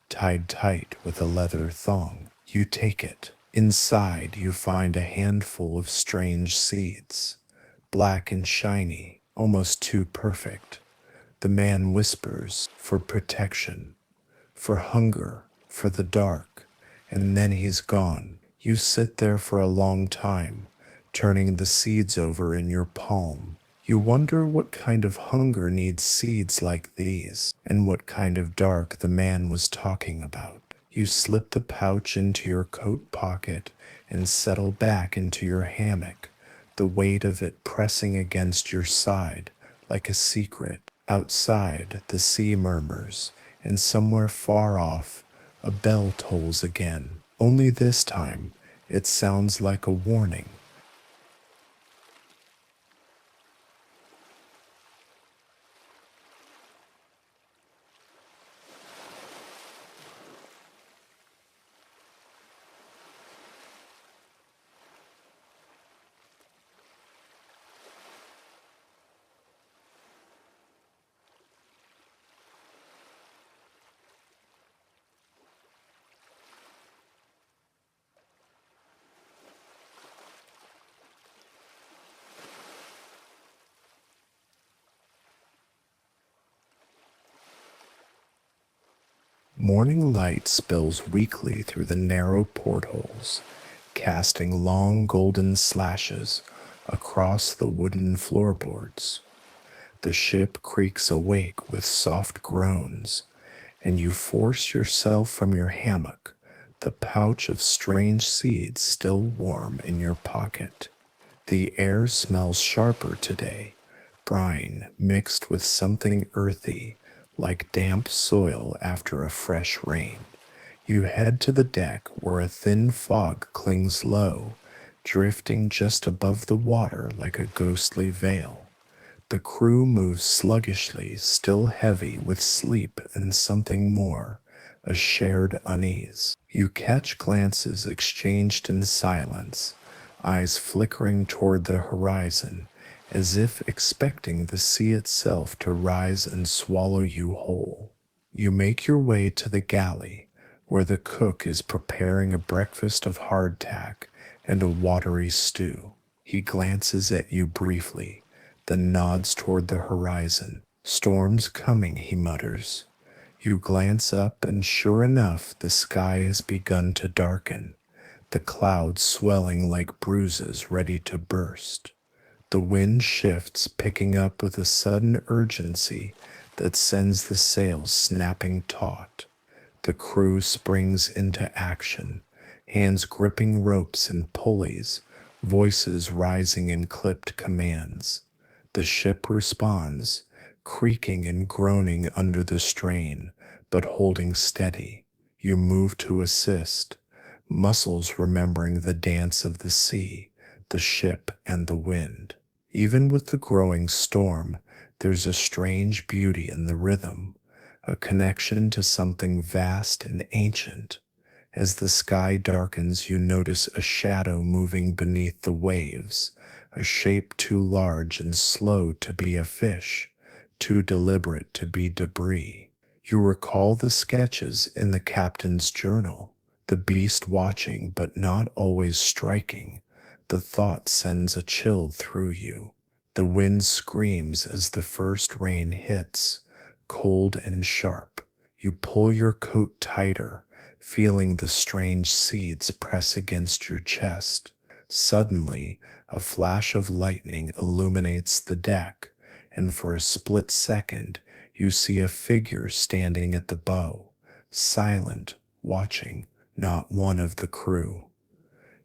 tied tight with a leather thong. You take it. Inside, you find a handful of strange seeds, black and shiny, almost too perfect. The man whispers, for protection, for hunger, for the dark, and then he's gone. You sit there for a long time, turning the seeds over in your palm. You wonder what kind of hunger needs seeds like these, and what kind of dark the man was talking about. You slip the pouch into your coat pocket and settle back into your hammock, the weight of it pressing against your side like a secret. Outside, the sea murmurs, and somewhere far off, a bell tolls again. Only this time, it sounds like a warning. Morning light spills weakly through the narrow portholes, casting long golden slashes across the wooden floorboards. The ship creaks awake with soft groans, and you force yourself from your hammock, the pouch of strange seeds still warm in your pocket. The air smells sharper today, brine mixed with something earthy, like damp soil after a fresh rain. You head to the deck where a thin fog clings low, drifting just above the water like a ghostly veil. The crew moves sluggishly, still heavy with sleep and something more, a shared unease. You catch glances exchanged in silence, eyes flickering toward the horizon, as if expecting the sea itself to rise and swallow you whole. You make your way to the galley, where the cook is preparing a breakfast of hardtack and a watery stew. He glances at you briefly, then nods toward the horizon. Storm's coming, he mutters. You glance up, and sure enough, the sky has begun to darken, the clouds swelling like bruises ready to burst. The wind shifts, picking up with a sudden urgency that sends the sails snapping taut. The crew springs into action, hands gripping ropes and pulleys, voices rising in clipped commands. The ship responds, creaking and groaning under the strain, but holding steady. You move to assist, muscles remembering the dance of the sea, the ship, and the wind. Even with the growing storm, there's a strange beauty in the rhythm, a connection to something vast and ancient. As the sky darkens, you notice a shadow moving beneath the waves, a shape too large and slow to be a fish, too deliberate to be debris. You recall the sketches in the captain's journal, the beast watching but not always striking. The thought sends a chill through you. The wind screams as the first rain hits, cold and sharp. You pull your coat tighter, feeling the strange seeds press against your chest. Suddenly, a flash of lightning illuminates the deck, and for a split second, you see a figure standing at the bow, silent, watching, not one of the crew.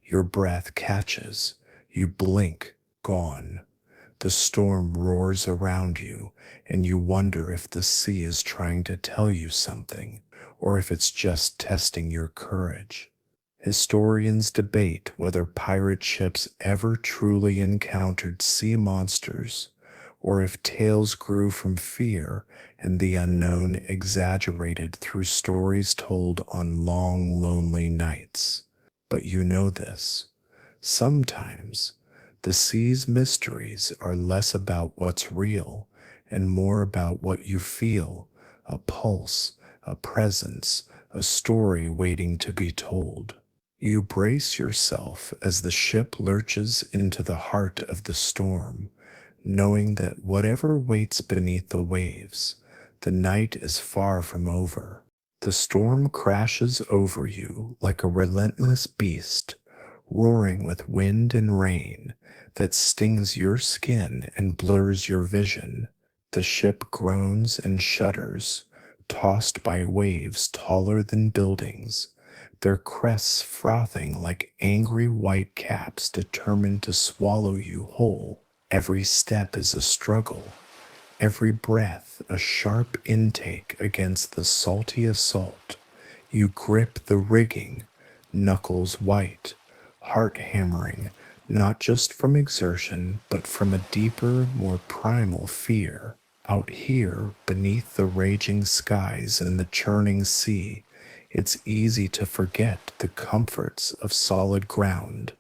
Your breath catches. You blink, gone. The storm roars around you, and you wonder if the sea is trying to tell you something, or if it's just testing your courage. Historians debate whether pirate ships ever truly encountered sea monsters, or if tales grew from fear and the unknown exaggerated through stories told on long, lonely nights. But you know this. Sometimes the sea's mysteries are less about what's real and more about what you feel, a pulse, a presence, a story waiting to be told. You brace yourself as the ship lurches into the heart of the storm, knowing that whatever waits beneath the waves, the night is far from over. The storm crashes over you like a relentless beast, roaring with wind and rain that stings your skin and blurs your vision. The ship groans and shudders, tossed by waves taller than buildings, their crests frothing like angry white caps determined to swallow you whole. Every step is a struggle, every breath a sharp intake against the salty assault. You grip the rigging, knuckles white, heart hammering, not just from exertion, but from a deeper, more primal fear. Out here, beneath the raging skies and the churning sea, it's easy to forget the comforts of solid ground,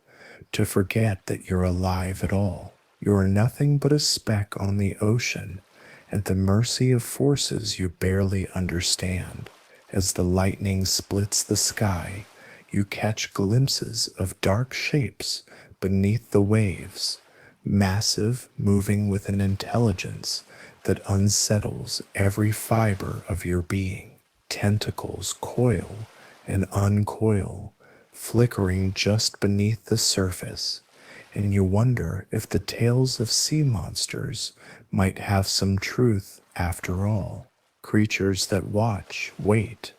to forget that you're alive at all. You're nothing but a speck on the ocean, at the mercy of forces you barely understand. As the lightning splits the sky, you catch glimpses of dark shapes beneath the waves, massive, moving with an intelligence that unsettles every fiber of your being. Tentacles coil and uncoil, flickering just beneath the surface, and you wonder if the tales of sea monsters might have some truth after all. Creatures that watch, wait,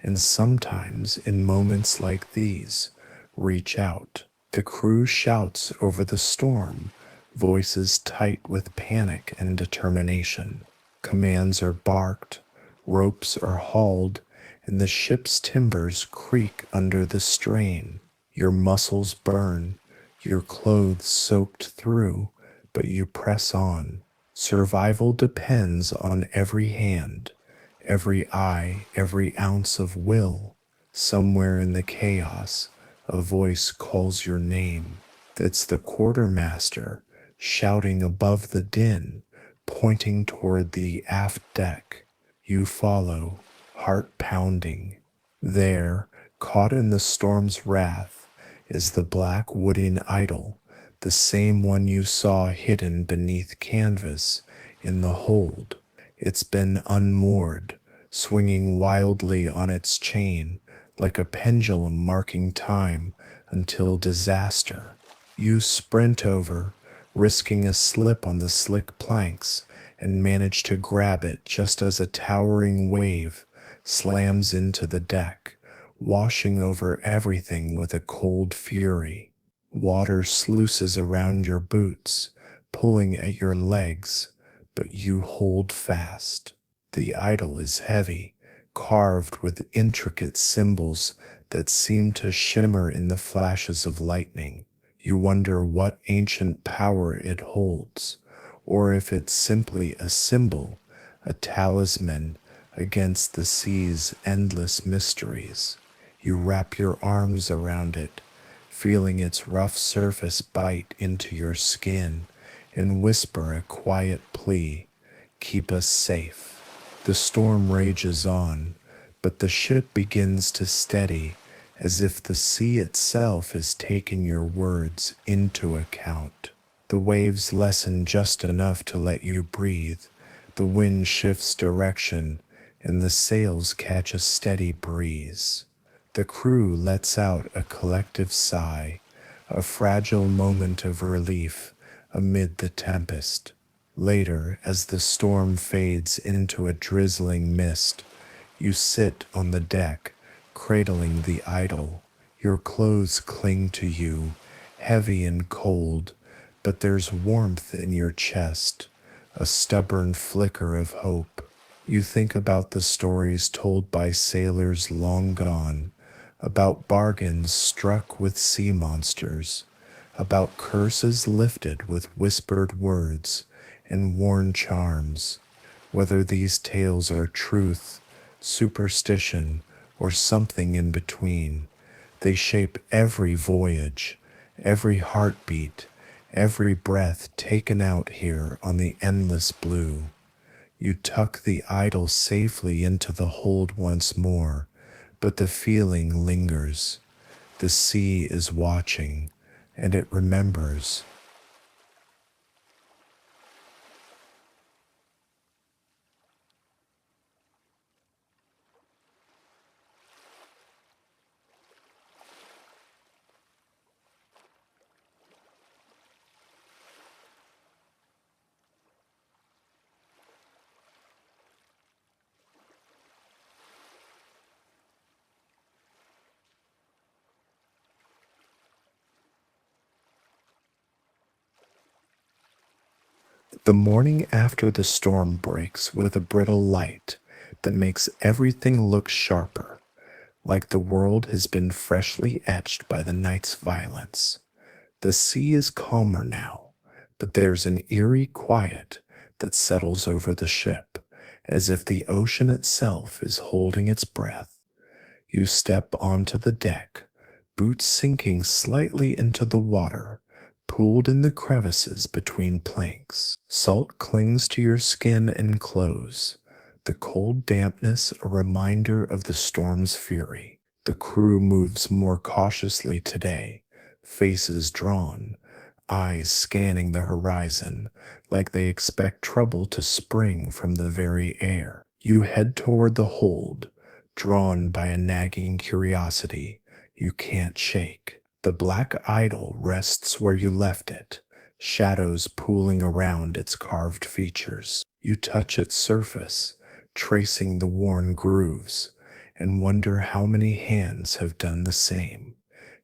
and sometimes in moments like these, reach out. The crew shouts over the storm, voices tight with panic and determination. Commands are barked, ropes are hauled, and the ship's timbers creak under the strain. Your muscles burn, your clothes soaked through, but you press on. Survival depends on every hand, every eye, every ounce of will. Somewhere in the chaos, a voice calls your name. It's the quartermaster, shouting above the din, pointing toward the aft deck. You follow, heart pounding. There, caught in the storm's wrath, is the black wooden idol, the same one you saw hidden beneath canvas in the hold. It's been unmoored, swinging wildly on its chain, like a pendulum marking time until disaster. You sprint over, risking a slip on the slick planks, and manage to grab it just as a towering wave slams into the deck, washing over everything with a cold fury. Water sluices around your boots, pulling at your legs, but you hold fast. The idol is heavy, carved with intricate symbols that seem to shimmer in the flashes of lightning. You wonder what ancient power it holds, or if it's simply a symbol, a talisman against the sea's endless mysteries. You wrap your arms around it, feeling its rough surface bite into your skin, and whisper a quiet plea, keep us safe. The storm rages on, but the ship begins to steady, as if the sea itself has taken your words into account. The waves lessen just enough to let you breathe. The wind shifts direction, and the sails catch a steady breeze. The crew lets out a collective sigh, a fragile moment of relief amid the tempest. Later, as the storm fades into a drizzling mist, you sit on the deck, cradling the idol. Your clothes cling to you, heavy and cold, but there's warmth in your chest, a stubborn flicker of hope. You think about the stories told by sailors long gone, about bargains struck with sea monsters, about curses lifted with whispered words and worn charms. Whether these tales are truth, superstition, or something in between, they shape every voyage, every heartbeat, every breath taken out here on the endless blue. You tuck the idol safely into the hold once more, but the feeling lingers. The sea is watching, and it remembers. The morning after the storm breaks with a brittle light that makes everything look sharper, like the world has been freshly etched by the night's violence. The sea is calmer now, but there's an eerie quiet that settles over the ship, as if the ocean itself is holding its breath. You step onto the deck, boots sinking slightly into the water, pooled in the crevices between planks. Salt clings to your skin and clothes, the cold dampness a reminder of the storm's fury. The crew moves more cautiously today, faces drawn, eyes scanning the horizon, like they expect trouble to spring from the very air. You head toward the hold, drawn by a nagging curiosity you can't shake. The black idol rests where you left it, shadows pooling around its carved features. You touch its surface, tracing the worn grooves, and wonder how many hands have done the same.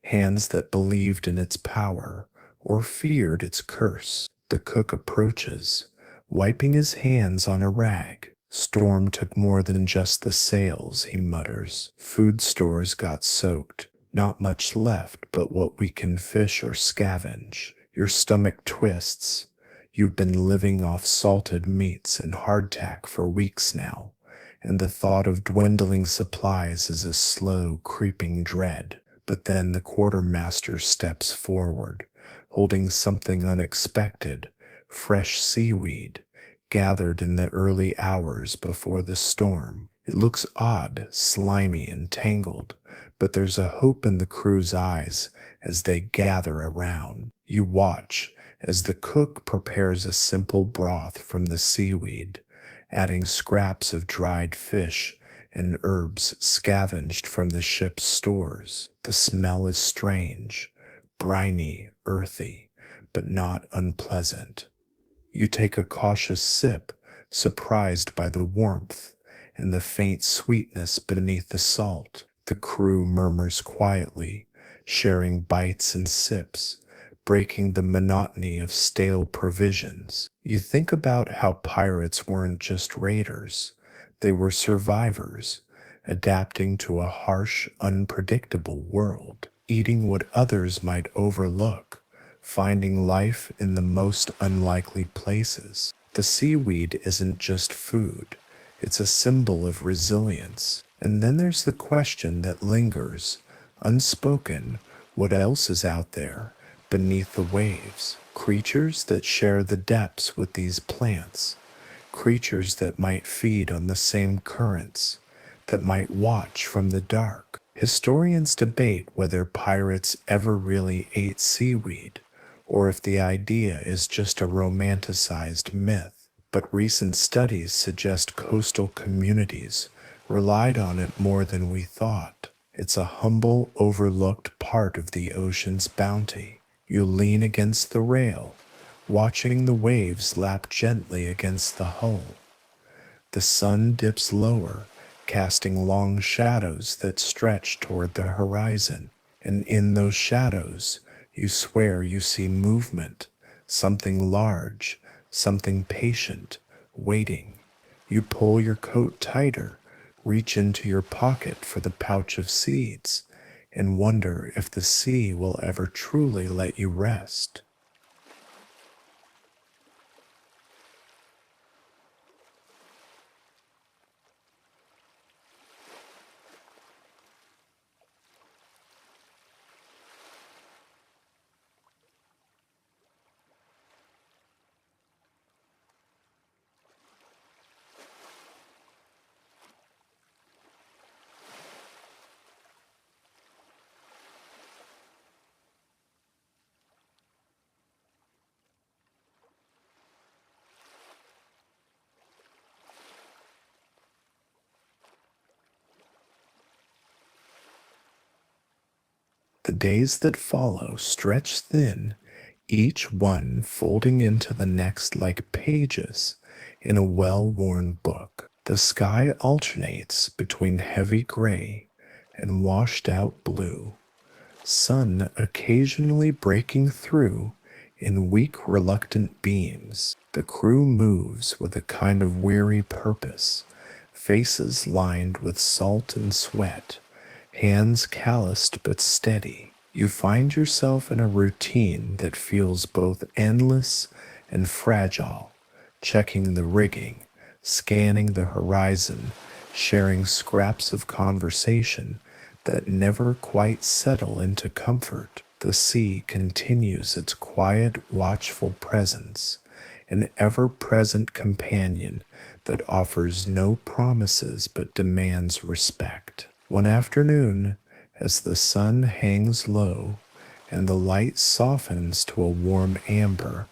Hands that believed in its power or feared its curse. The cook approaches, wiping his hands on a rag. Storm took more than just the sails, he mutters. Food stores got soaked. Not much left but what we can fish or scavenge. Your stomach twists. You've been living off salted meats and hardtack for weeks now, and the thought of dwindling supplies is a slow, creeping dread. But then the quartermaster steps forward, holding something unexpected, fresh seaweed, gathered in the early hours before the storm. It looks odd, slimy, and tangled, but there's a hope in the crew's eyes as they gather around. You watch as the cook prepares a simple broth from the seaweed, adding scraps of dried fish and herbs scavenged from the ship's stores. The smell is strange, briny, earthy, but not unpleasant. You take a cautious sip, surprised by the warmth and the faint sweetness beneath the salt. The crew murmurs quietly, sharing bites and sips, breaking the monotony of stale provisions. You think about how pirates weren't just raiders, they were survivors, adapting to a harsh, unpredictable world, eating what others might overlook, finding life in the most unlikely places. The seaweed isn't just food, it's a symbol of resilience. And then there's the question that lingers, unspoken: what else is out there beneath the waves? Creatures that share the depths with these plants, creatures that might feed on the same currents, that might watch from the dark. Historians debate whether pirates ever really ate seaweed, or if the idea is just a romanticized myth. But recent studies suggest coastal communities relied on it more than we thought. It's a humble, overlooked part of the ocean's bounty. You lean against the rail, watching the waves lap gently against the hull. The sun dips lower, casting long shadows that stretch toward the horizon. And in those shadows, you swear you see movement, something large, something patient, waiting. You pull your coat tighter, reach into your pocket for the pouch of seeds, and wonder if the sea will ever truly let you rest. The days that follow stretch thin, each one folding into the next like pages in a well worn book. The sky alternates between heavy gray and washed out blue, sun occasionally breaking through in weak, reluctant beams. The crew moves with a kind of weary purpose, faces lined with salt and sweat, hands calloused but steady. You find yourself in a routine that feels both endless and fragile, checking the rigging, scanning the horizon, sharing scraps of conversation that never quite settle into comfort. The sea continues its quiet, watchful presence, an ever present companion that offers no promises but demands respect. One afternoon, as the sun hangs low and the light softens to a warm amber,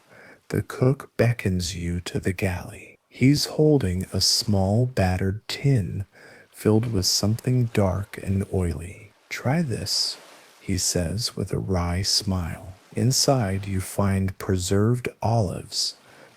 the cook beckons you to the galley. He's holding a small battered tin filled with something dark and oily. "Try this," he says with a wry smile. Inside you find preserved olives,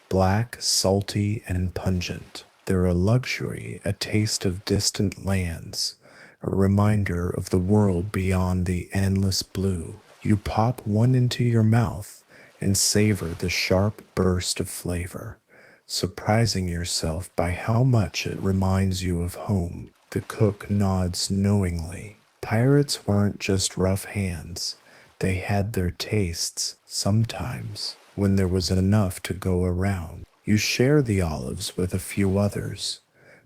black, salty, and pungent. They're a luxury, a taste of distant lands, a reminder of the world beyond the endless blue. You pop one into your mouth and savor the sharp burst of flavor, surprising yourself by how much it reminds you of home. The cook nods knowingly. Pirates weren't just rough hands. They had their tastes, sometimes, when there was enough to go around. You share the olives with a few others,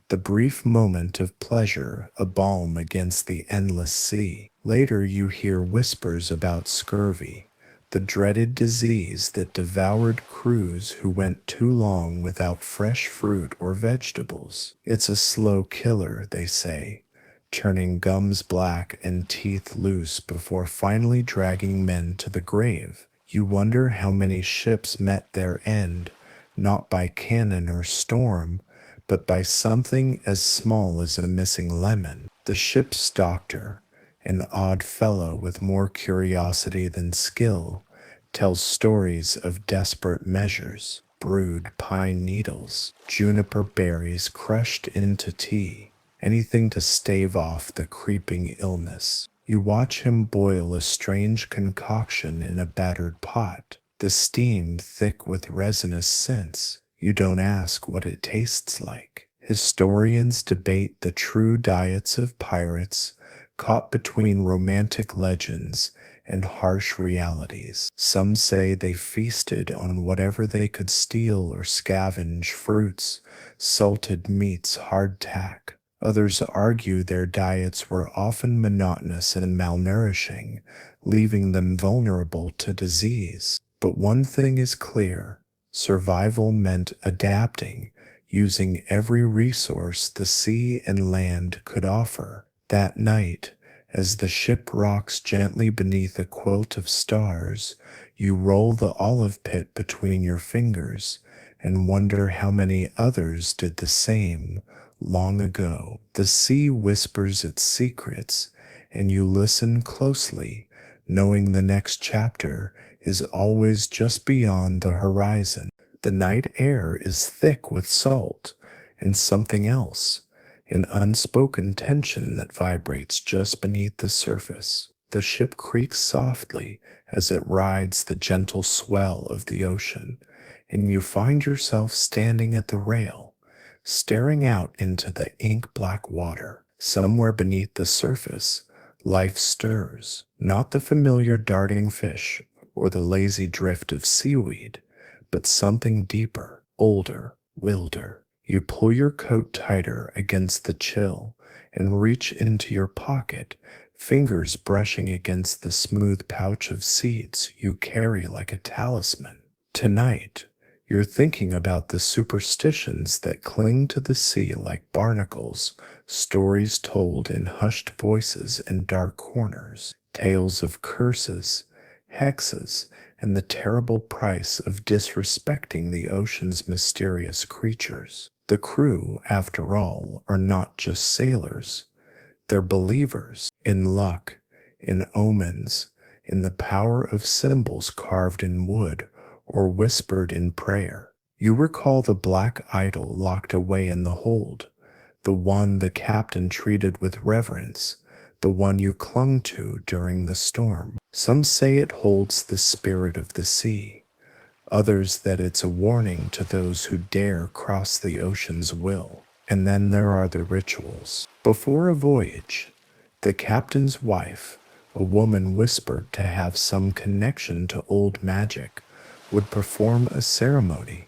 the brief moment of pleasure a balm against the endless sea. Later you hear whispers about scurvy, the dreaded disease that devoured crews who went too long without fresh fruit or vegetables. It's a slow killer, they say, turning gums black and teeth loose before finally dragging men to the grave. You wonder how many ships met their end, not by cannon or storm, but by something as small as a missing lemon. The ship's doctor, an odd fellow with more curiosity than skill, tells stories of desperate measures: brewed pine needles, juniper berries crushed into tea, anything to stave off the creeping illness. You watch him boil a strange concoction in a battered pot, the steam thick with resinous scents. You don't ask what it tastes like. Historians debate the true diets of pirates, caught between romantic legends and harsh realities. Some say they feasted on whatever they could steal or scavenge fruits, salted meats, hardtack. Others argue their diets were often monotonous and malnourishing, leaving them vulnerable to disease. But one thing is clear: survival meant adapting, using every resource the sea and land could offer. That night, as the ship rocks gently beneath a quilt of stars, you roll the olive pit between your fingers and wonder how many others did the same long ago. The sea whispers its secrets, and you listen closely, knowing the next chapter is always just beyond the horizon. The night air is thick with salt and something else, an unspoken tension that vibrates just beneath the surface. The ship creaks softly as it rides the gentle swell of the ocean, and you find yourself standing at the rail, staring out into the ink-black water. Somewhere beneath the surface, life stirs, not the familiar darting fish or the lazy drift of seaweed, but something deeper, older, wilder. You pull your coat tighter against the chill and reach into your pocket, fingers brushing against the smooth pouch of seeds you carry like a talisman. Tonight, you're thinking about the superstitions that cling to the sea like barnacles, stories told in hushed voices in dark corners, tales of curses, hexes, and the terrible price of disrespecting the ocean's mysterious creatures. The crew, after all, are not just sailors. They're believers in luck, in omens, in the power of symbols carved in wood or whispered in prayer. You recall the black idol locked away in the hold, the one the captain treated with reverence, the one you clung to during the storm. Some say it holds the spirit of the sea, others that it's a warning to those who dare cross the ocean's will. And then there are the rituals. Before a voyage, the captain's wife, a woman whispered to have some connection to old magic, would perform a ceremony,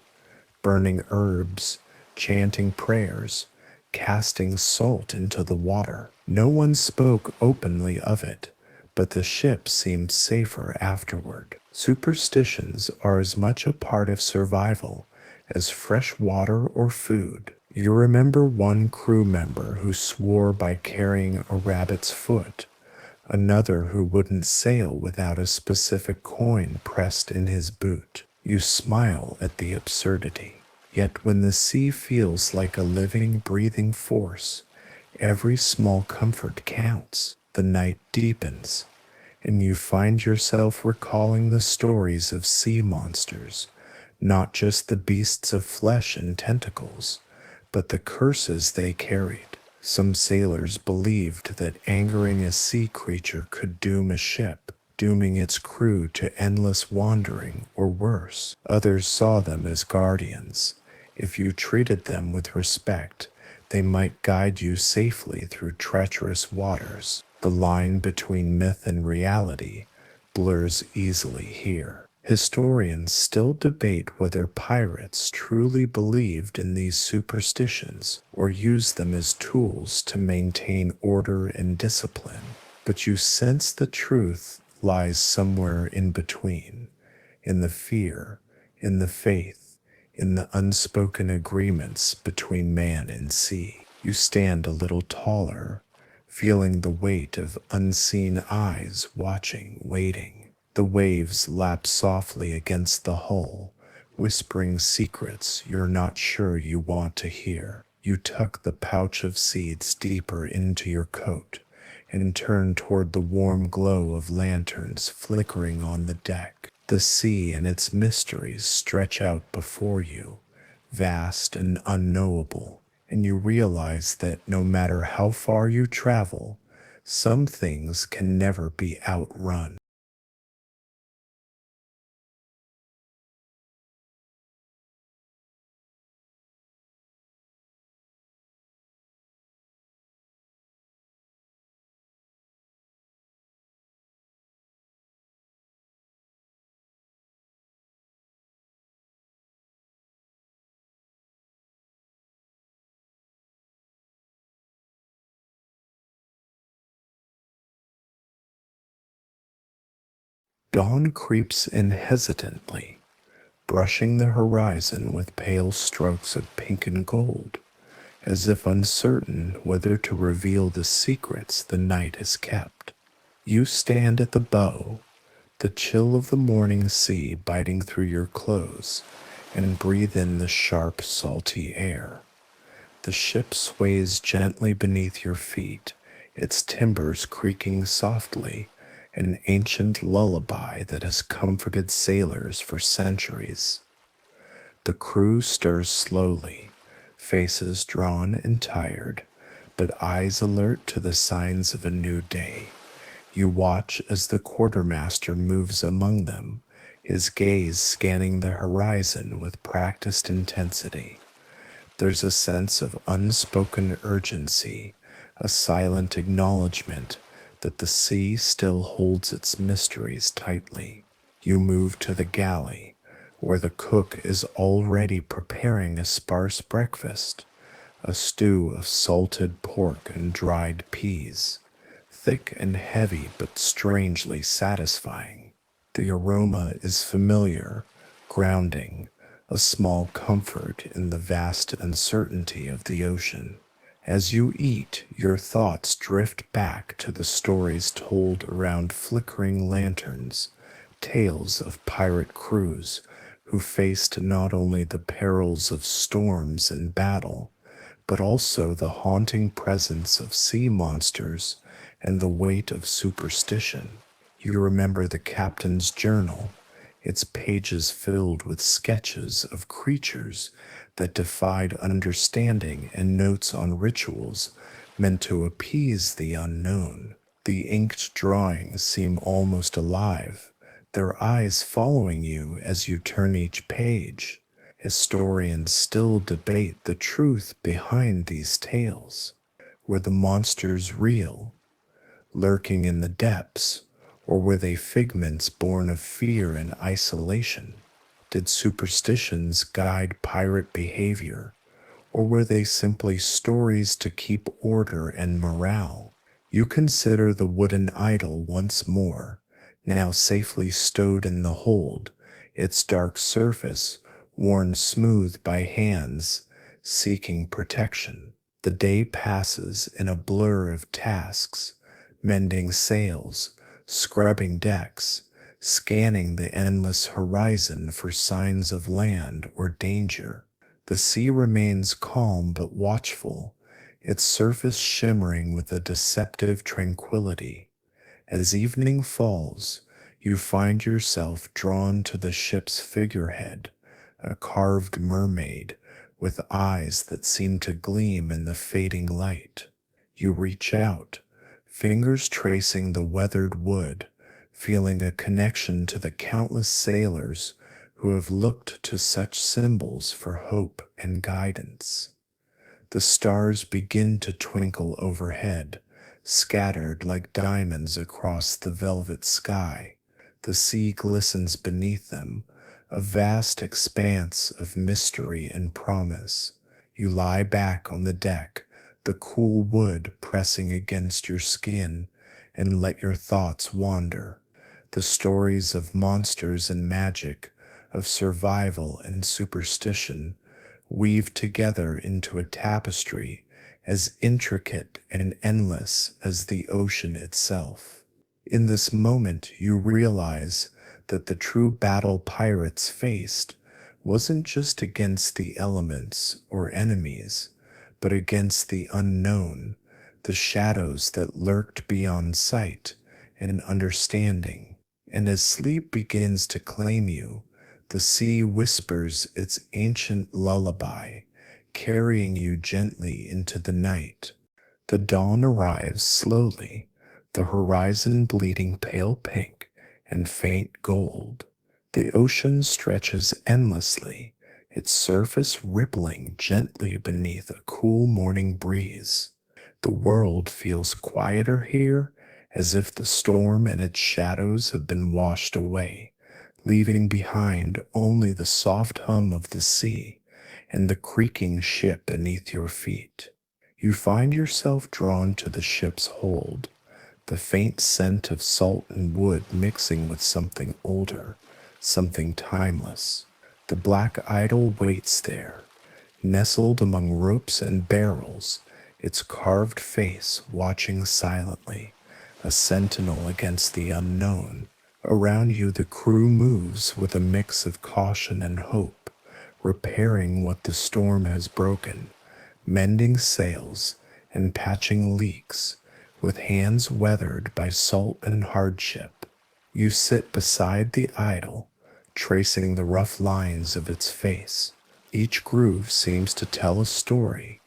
burning herbs, chanting prayers, casting salt into the water. No one spoke openly of it, but the ship seemed safer afterward. Superstitions are as much a part of survival as fresh water or food. You remember one crew member who swore by carrying a rabbit's foot, another who wouldn't sail without a specific coin pressed in his boot. You smile at the absurdity. Yet when the sea feels like a living, breathing force, every small comfort counts. The night deepens, and you find yourself recalling the stories of sea monsters, not just the beasts of flesh and tentacles, but the curses they carried. Some sailors believed that angering a sea creature could doom a ship, dooming its crew to endless wandering or worse. Others saw them as guardians. If you treated them with respect, they might guide you safely through treacherous waters. The line between myth and reality blurs easily here. Historians still debate whether pirates truly believed in these superstitions or used them as tools to maintain order and discipline. But you sense the truth lies somewhere in between, in the fear, in the faith, in the unspoken agreements between man and sea. You stand a little taller, feeling the weight of unseen eyes watching, waiting. The waves lap softly against the hull, whispering secrets you're not sure you want to hear. You tuck the pouch of seeds deeper into your coat and turn toward the warm glow of lanterns flickering on the deck. The sea and its mysteries stretch out before you, vast and unknowable, and you realize that no matter how far you travel, some things can never be outrun. Dawn creeps in hesitantly, brushing the horizon with pale strokes of pink and gold, as if uncertain whether to reveal the secrets the night has kept. You stand at the bow, the chill of the morning sea biting through your clothes, and breathe in the sharp, salty air. The ship sways gently beneath your feet, its timbers creaking softly, an ancient lullaby that has comforted sailors for centuries. The crew stirs slowly, faces drawn and tired, but eyes alert to the signs of a new day. You watch as the quartermaster moves among them, his gaze scanning the horizon with practiced intensity. There's a sense of unspoken urgency, a silent acknowledgement that the sea still holds its mysteries tightly. You move to the galley, where the cook is already preparing a sparse breakfast, a stew of salted pork and dried peas, thick and heavy but strangely satisfying. The aroma is familiar, grounding, a small comfort in the vast uncertainty of the ocean. As you eat, your thoughts drift back to the stories told around flickering lanterns, tales of pirate crews who faced not only the perils of storms and battle, but also the haunting presence of sea monsters and the weight of superstition. You remember the captain's journal, its pages filled with sketches of creatures that defied understanding and notes on rituals meant to appease the unknown. The inked drawings seem almost alive, their eyes following you as you turn each page. Historians still debate the truth behind these tales. Were the monsters real, lurking in the depths, or were they figments born of fear and isolation? Did superstitions guide pirate behavior, or were they simply stories to keep order and morale? You consider the wooden idol once more, now safely stowed in the hold, its dark surface worn smooth by hands seeking protection. The day passes in a blur of tasks, mending sails, scrubbing decks, scanning the endless horizon for signs of land or danger. The sea remains calm but watchful, its surface shimmering with a deceptive tranquility. As evening falls, you find yourself drawn to the ship's figurehead, a carved mermaid with eyes that seem to gleam in the fading light. You reach out, fingers tracing the weathered wood, feeling a connection to the countless sailors who have looked to such symbols for hope and guidance. The stars begin to twinkle overhead, scattered like diamonds across the velvet sky. The sea glistens beneath them, a vast expanse of mystery and promise. You lie back on the deck, the cool wood pressing against your skin, and let your thoughts wander. The stories of monsters and magic, of survival and superstition, weave together into a tapestry as intricate and endless as the ocean itself. In this moment, you realize that the true battle pirates faced wasn't just against the elements or enemies, but against the unknown, the shadows that lurked beyond sight and understanding. And as sleep begins to claim you, the sea whispers its ancient lullaby, carrying you gently into the night. The dawn arrives slowly, the horizon bleeding pale pink and faint gold. The ocean stretches endlessly, its surface rippling gently beneath a cool morning breeze. The world feels quieter here, as if the storm and its shadows have been washed away, leaving behind only the soft hum of the sea and the creaking ship beneath your feet. You find yourself drawn to the ship's hold, the faint scent of salt and wood mixing with something older, something timeless. The black idol waits there, nestled among ropes and barrels, its carved face watching silently, a sentinel against the unknown. Around you, the crew moves with a mix of caution and hope, repairing what the storm has broken, mending sails and patching leaks, with hands weathered by salt and hardship. You sit beside the idol, tracing the rough lines of its face. Each groove seems to tell a story,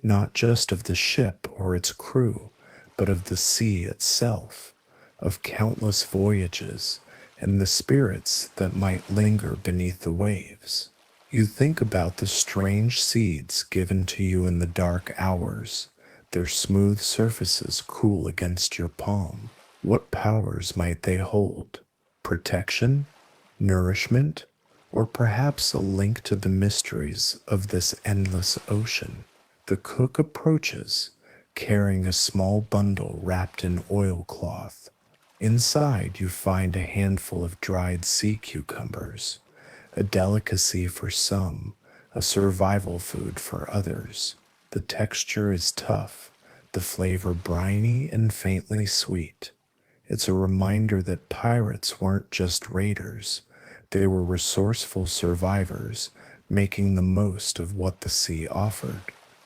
not just of the ship or its crew, but of the sea itself, of countless voyages, and the spirits that might linger beneath the waves. You think about the strange seeds given to you in the dark hours, their smooth surfaces cool against your palm. What powers might they hold? Protection? Nourishment? Or perhaps a link to the mysteries of this endless ocean? The cook approaches, carrying a small bundle wrapped in oilcloth. Inside, you find a handful of dried sea cucumbers, a delicacy for some, a survival food for others. The texture is tough, the flavor briny and faintly sweet. It's a reminder that pirates weren't just raiders, they were resourceful survivors, making the most of what the sea offered.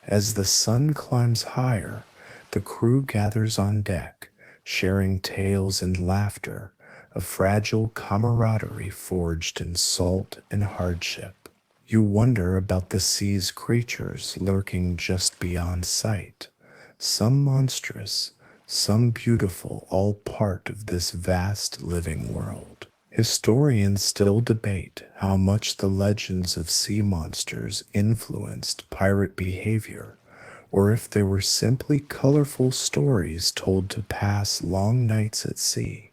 As the sun climbs higher, the crew gathers on deck, sharing tales and laughter, a fragile camaraderie forged in salt and hardship. You wonder about the sea's creatures lurking just beyond sight, some monstrous, some beautiful, all part of this vast living world. Historians still debate how much the legends of sea monsters influenced pirate behavior, or if they were simply colorful stories told to pass long nights at sea.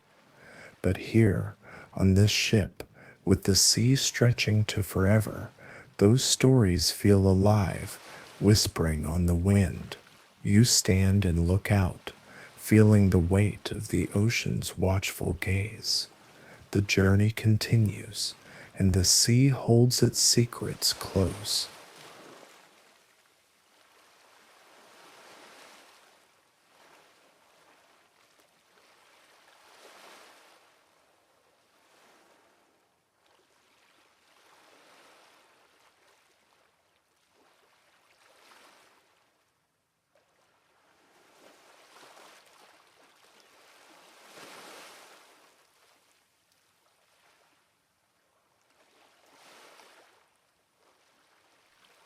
But here, on this ship, with the sea stretching to forever, those stories feel alive, whispering on the wind. You stand and look out, feeling the weight of the ocean's watchful gaze. The journey continues, and the sea holds its secrets close.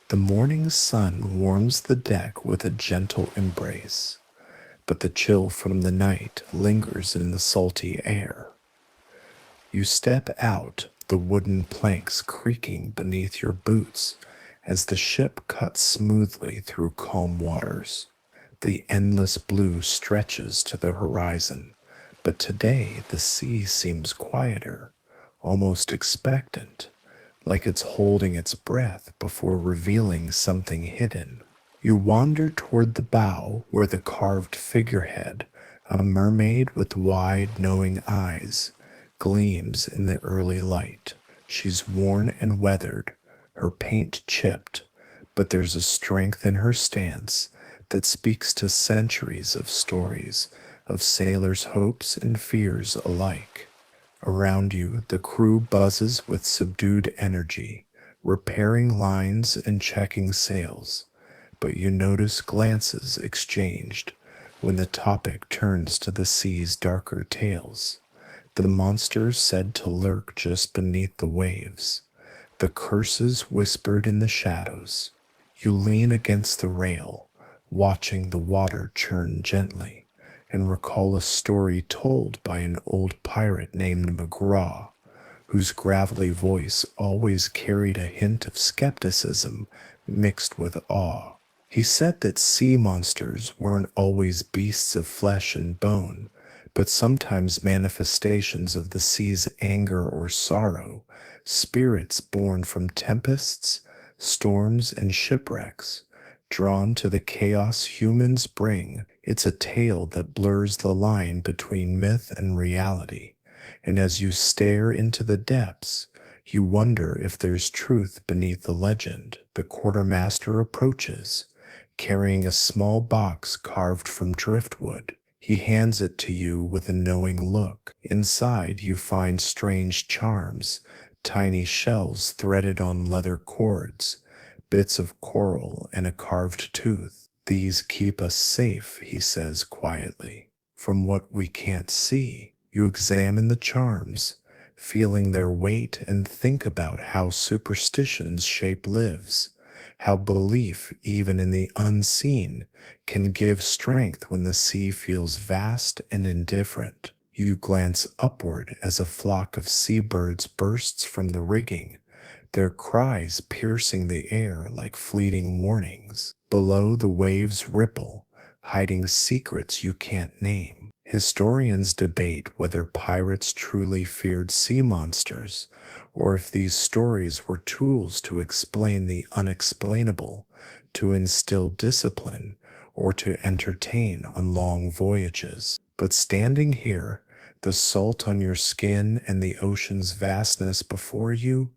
The morning sun warms the deck with a gentle embrace, but the chill from the night lingers in the salty air. You step out, the wooden planks creaking beneath your boots as the ship cuts smoothly through calm waters. The endless blue stretches to the horizon, but today the sea seems quieter, almost expectant, like it's holding its breath before revealing something hidden. You wander toward the bow where the carved figurehead, a mermaid with wide, knowing eyes, gleams in the early light. She's worn and weathered, her paint chipped, but there's a strength in her stance that speaks to centuries of stories, of sailors' hopes and fears alike. Around you, the crew buzzes with subdued energy, repairing lines and checking sails, but you notice glances exchanged when the topic turns to the sea's darker tales, the monsters said to lurk just beneath the waves, the curses whispered in the shadows. You lean against the rail, watching the water churn gently, and recall a story told by an old pirate named McGraw, whose gravelly voice always carried a hint of skepticism mixed with awe. He said that sea monsters weren't always beasts of flesh and bone, but sometimes manifestations of the sea's anger or sorrow, spirits born from tempests, storms, and shipwrecks, drawn to the chaos humans bring. It's a tale that blurs the line between myth and reality. And as you stare into the depths, you wonder if there's truth beneath the legend. The quartermaster approaches, carrying a small box carved from driftwood. He hands it to you with a knowing look. Inside, you find strange charms, tiny shells threaded on leather cords, bits of coral, and a carved tooth. These keep us safe, he says quietly, from what we can't see. You examine the charms, feeling their weight, and think about how superstitions shape lives, how belief, even in the unseen, can give strength when the sea feels vast and indifferent. You glance upward as a flock of seabirds bursts from the rigging, their cries piercing the air like fleeting warnings. Below, the waves ripple, hiding secrets you can't name. Historians debate whether pirates truly feared sea monsters, or if these stories were tools to explain the unexplainable, to instill discipline, or to entertain on long voyages. But standing here, the salt on your skin and the ocean's vastness before you,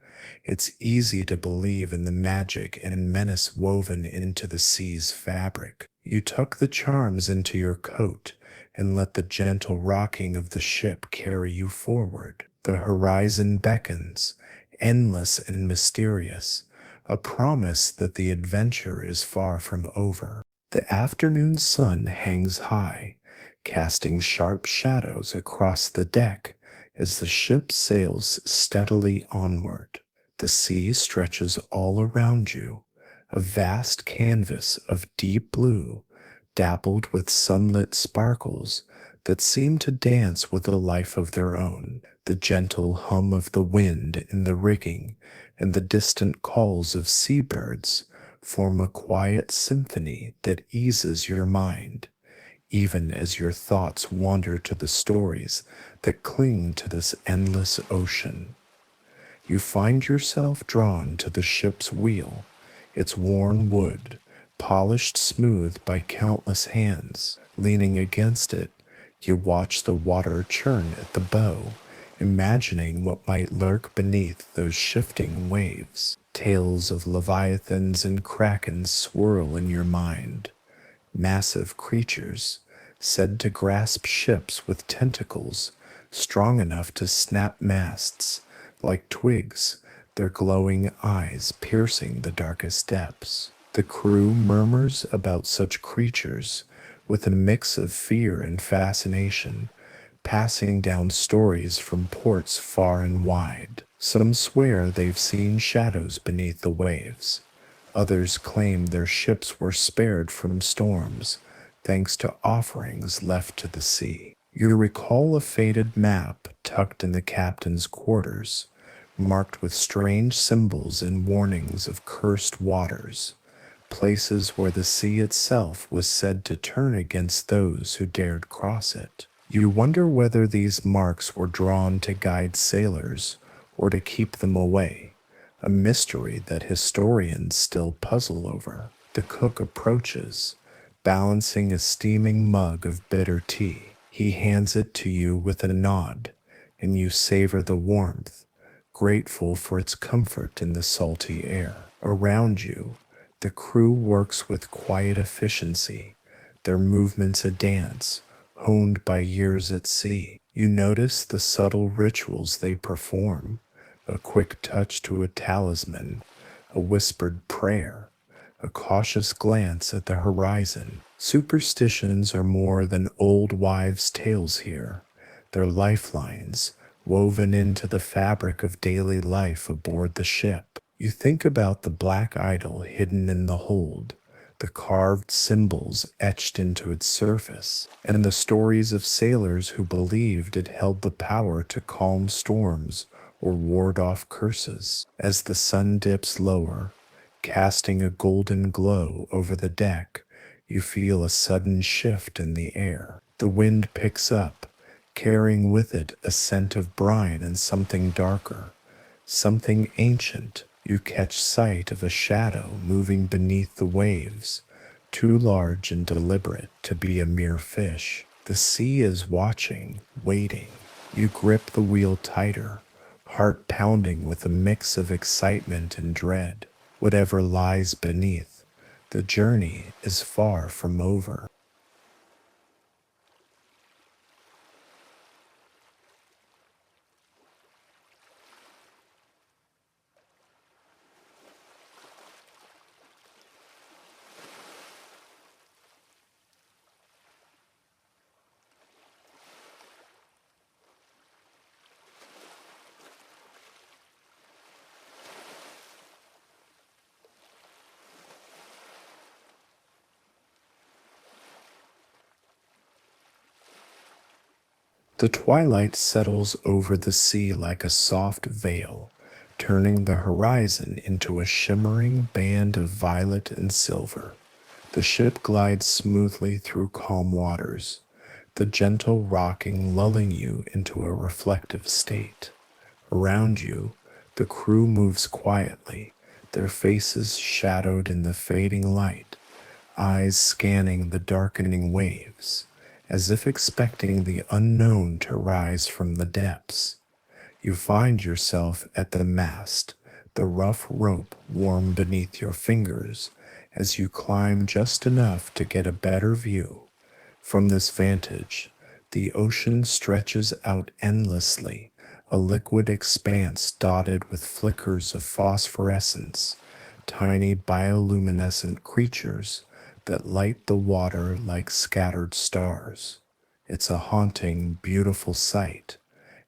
it's easy to believe in the magic and menace woven into the sea's fabric. You tuck the charms into your coat and let the gentle rocking of the ship carry you forward. The horizon beckons, endless and mysterious, a promise that the adventure is far from over. The afternoon sun hangs high, casting sharp shadows across the deck as the ship sails steadily onward. The sea stretches all around you, a vast canvas of deep blue, dappled with sunlit sparkles that seem to dance with a life of their own. The gentle hum of the wind in the rigging and the distant calls of seabirds form a quiet symphony that eases your mind, even as your thoughts wander to the stories that cling to this endless ocean. You find yourself drawn to the ship's wheel, its worn wood, polished smooth by countless hands. Leaning against it, you watch the water churn at the bow, imagining what might lurk beneath those shifting waves. Tales of leviathans and krakens swirl in your mind, massive creatures said to grasp ships with tentacles strong enough to snap masts like twigs, their glowing eyes piercing the darkest depths. The crew murmurs about such creatures with a mix of fear and fascination, passing down stories from ports far and wide. Some swear they've seen shadows beneath the waves. Others claim their ships were spared from storms, thanks to offerings left to the sea. You recall a faded map tucked in the captain's quarters, marked with strange symbols and warnings of cursed waters, places where the sea itself was said to turn against those who dared cross it. You wonder whether these marks were drawn to guide sailors or to keep them away, a mystery that historians still puzzle over. The cook approaches, balancing a steaming mug of bitter tea. He hands it to you with a nod, and you savor the warmth, grateful for its comfort in the salty air. Around you, the crew works with quiet efficiency, their movements a dance, honed by years at sea. You notice the subtle rituals they perform, a quick touch to a talisman, a whispered prayer, a cautious glance at the horizon. Superstitions are more than old wives' tales here. They're lifelines, woven into the fabric of daily life aboard the ship. You think about the black idol hidden in the hold, the carved symbols etched into its surface, and the stories of sailors who believed it held the power to calm storms or ward off curses. As the sun dips lower, casting a golden glow over the deck, you feel a sudden shift in the air. The wind picks up, carrying with it a scent of brine and something darker, something ancient. You catch sight of a shadow moving beneath the waves, too large and deliberate to be a mere fish. The sea is watching, waiting. You grip the wheel tighter, heart pounding with a mix of excitement and dread. Whatever lies beneath, the journey is far from over. The twilight settles over the sea like a soft veil, turning the horizon into a shimmering band of violet and silver. The ship glides smoothly through calm waters, the gentle rocking lulling you into a reflective state. Around you, the crew moves quietly, their faces shadowed in the fading light, eyes scanning the darkening waves, as if expecting the unknown to rise from the depths. You find yourself at the mast, the rough rope warm beneath your fingers as you climb just enough to get a better view. From this vantage, the ocean stretches out endlessly, a liquid expanse dotted with flickers of phosphorescence, tiny bioluminescent creatures that light the water like scattered stars. It's a haunting, beautiful sight,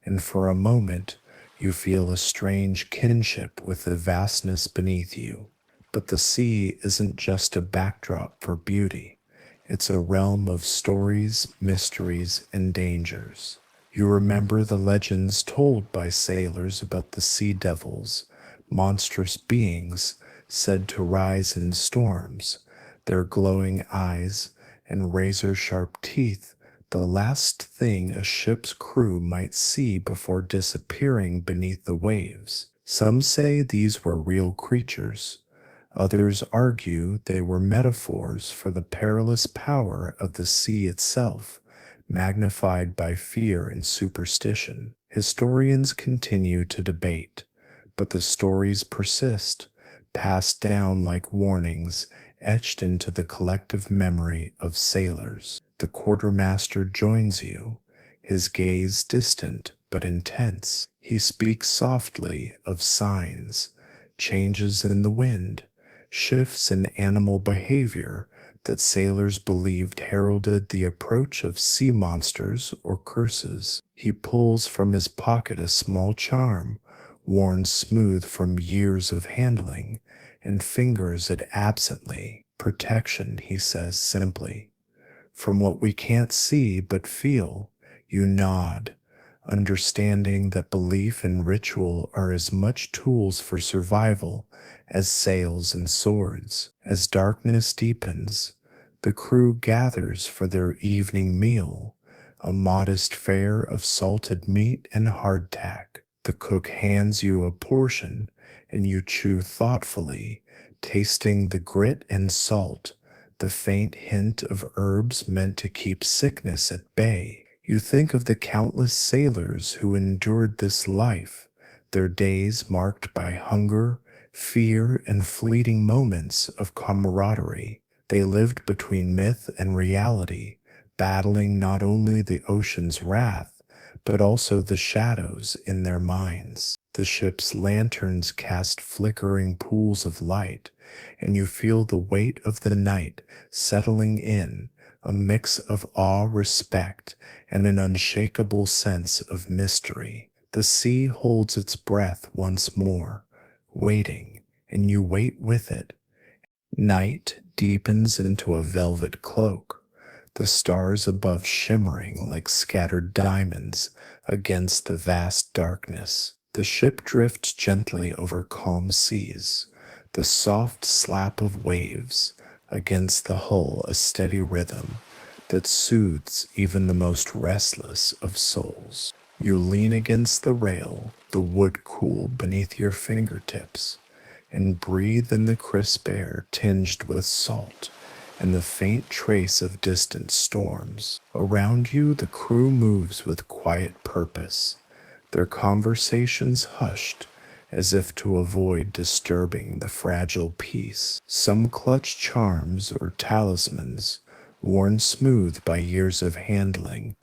and for a moment you feel a strange kinship with the vastness beneath you. But the sea isn't just a backdrop for beauty. It's a realm of stories, mysteries, and dangers. You remember the legends told by sailors about the sea devils, monstrous beings said to rise in storms, their glowing eyes and razor sharp teeth the last thing a ship's crew might see before disappearing beneath the waves. Some say these were real creatures. Others argue they were metaphors for the perilous power of the sea itself, magnified by fear and superstition. Historians continue to debate, but the stories persist, passed down like warnings etched into the collective memory of sailors. The quartermaster joins you, his gaze distant but intense. He speaks softly of signs, changes in the wind, shifts in animal behavior that sailors believed heralded the approach of sea monsters or curses. He pulls from his pocket a small charm, worn smooth from years of handling, and fingers it absently. Protection, he says simply. From what we can't see but feel, you nod, understanding that belief and ritual are as much tools for survival as sails and swords. As darkness deepens, the crew gathers for their evening meal, a modest fare of salted meat and hardtack. The cook hands you a portion, and you chew thoughtfully, tasting the grit and salt, the faint hint of herbs meant to keep sickness at bay. You think of the countless sailors who endured this life, their days marked by hunger, fear, and fleeting moments of camaraderie. They lived between myth and reality, battling not only the ocean's wrath, but also the shadows in their minds. The ship's lanterns cast flickering pools of light, and you feel the weight of the night settling in, a mix of awe, respect, and an unshakable sense of mystery. The sea holds its breath once more, waiting, and you wait with it. Night deepens into a velvet cloak, the stars above shimmering like scattered diamonds against the vast darkness. The ship drifts gently over calm seas, the soft slap of waves against the hull a steady rhythm that soothes even the most restless of souls. You lean against the rail, the wood cool beneath your fingertips, and breathe in the crisp air tinged with salt and the faint trace of distant storms. Around you, the crew moves with quiet purpose, their conversations hushed as if to avoid disturbing the fragile peace. Some clutch charms or talismans worn smooth by years of handling,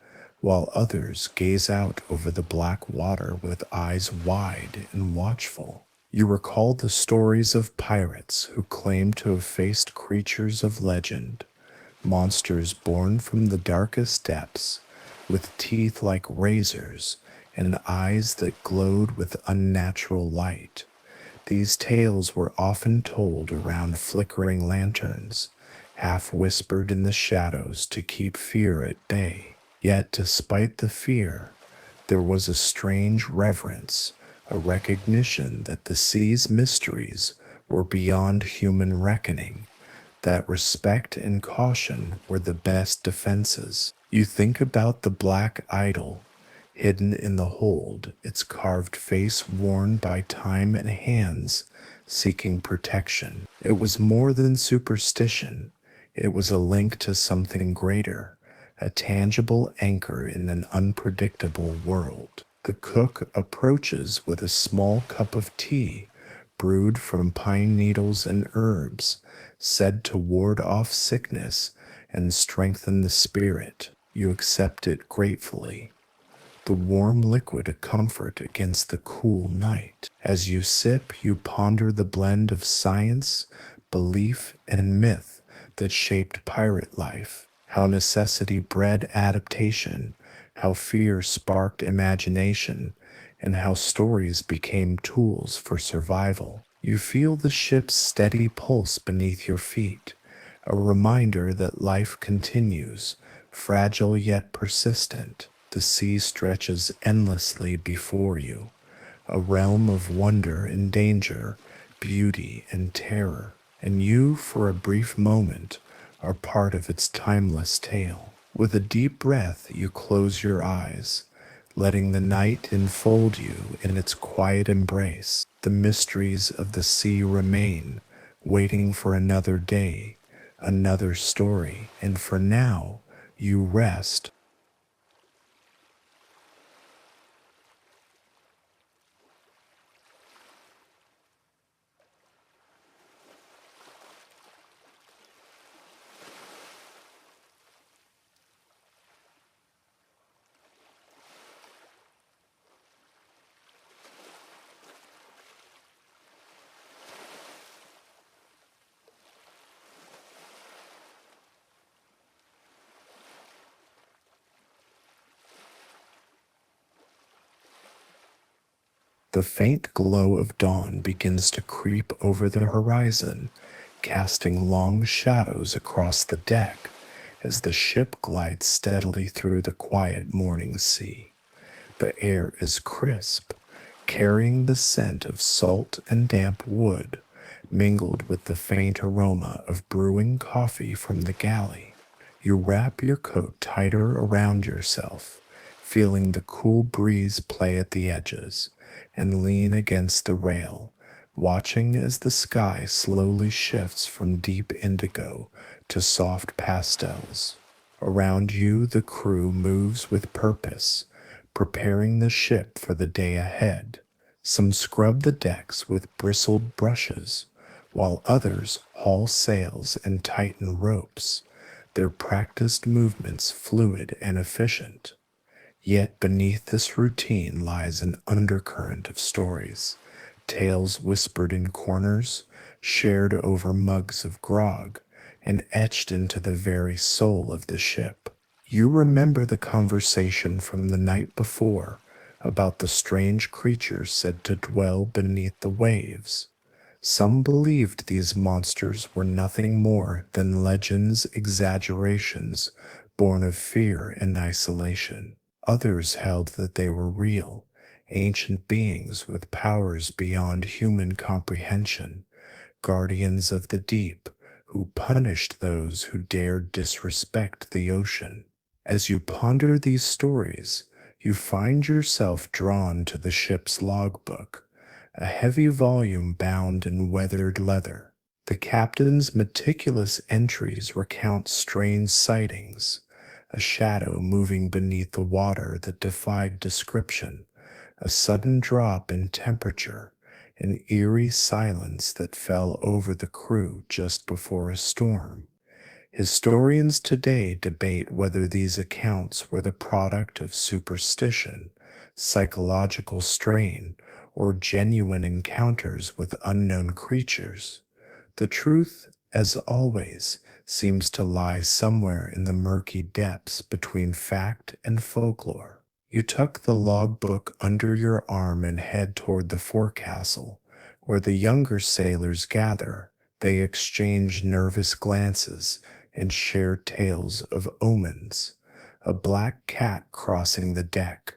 while others gaze out over the black water with eyes wide and watchful. You recall the stories of pirates who claimed to have faced creatures of legend, monsters born from the darkest depths, with teeth like razors and eyes that glowed with unnatural light. These tales were often told around flickering lanterns, half whispered in the shadows to keep fear at bay. Yet, despite the fear, there was a strange reverence, a recognition that the sea's mysteries were beyond human reckoning, that respect and caution were the best defenses. You think about the black idol hidden in the hold, its carved face worn by time and hands seeking protection. It was more than superstition, it was a link to something greater, a tangible anchor in an unpredictable world. The cook approaches with a small cup of tea, brewed from pine needles and herbs, said to ward off sickness and strengthen the spirit. You accept it gratefully, the warm liquid a comfort against the cool night. As you sip, you ponder the blend of science, belief, and myth that shaped pirate life, how necessity bred adaptation, how fear sparked imagination, and how stories became tools for survival. You feel the ship's steady pulse beneath your feet, a reminder that life continues, fragile yet persistent. The sea stretches endlessly before you, a realm of wonder and danger, beauty and terror, and you, for a brief moment, are part of its timeless tale. With a deep breath, you close your eyes, letting the night enfold you in its quiet embrace. The mysteries of the sea remain, waiting for another day, another story, and for now, you rest. The faint glow of dawn begins to creep over the horizon, casting long shadows across the deck as the ship glides steadily through the quiet morning sea. The air is crisp, carrying the scent of salt and damp wood, mingled with the faint aroma of brewing coffee from the galley. You wrap your coat tighter around yourself, feeling the cool breeze play at the edges, and lean against the rail, watching as the sky slowly shifts from deep indigo to soft pastels. Around you, the crew moves with purpose, preparing the ship for the day ahead. Some scrub the decks with bristled brushes, while others haul sails and tighten ropes, their practiced movements fluid and efficient. Yet beneath this routine lies an undercurrent of stories, tales whispered in corners, shared over mugs of grog, and etched into the very soul of the ship. You remember the conversation from the night before about the strange creatures said to dwell beneath the waves. Some believed these monsters were nothing more than legends, exaggerations, born of fear and isolation. Others held that they were real, ancient beings with powers beyond human comprehension, guardians of the deep, who punished those who dared disrespect the ocean. As you ponder these stories, you find yourself drawn to the ship's logbook, a heavy volume bound in weathered leather. The captain's meticulous entries recount strange sightings, a shadow moving beneath the water that defied description, a sudden drop in temperature, an eerie silence that fell over the crew just before a storm. Historians today debate whether these accounts were the product of superstition, psychological strain, or genuine encounters with unknown creatures. The truth, as always, seems to lie somewhere in the murky depths between fact and folklore. You tuck the logbook under your arm and head toward the forecastle, where the younger sailors gather. They exchange nervous glances and share tales of omens. A black cat crossing the deck,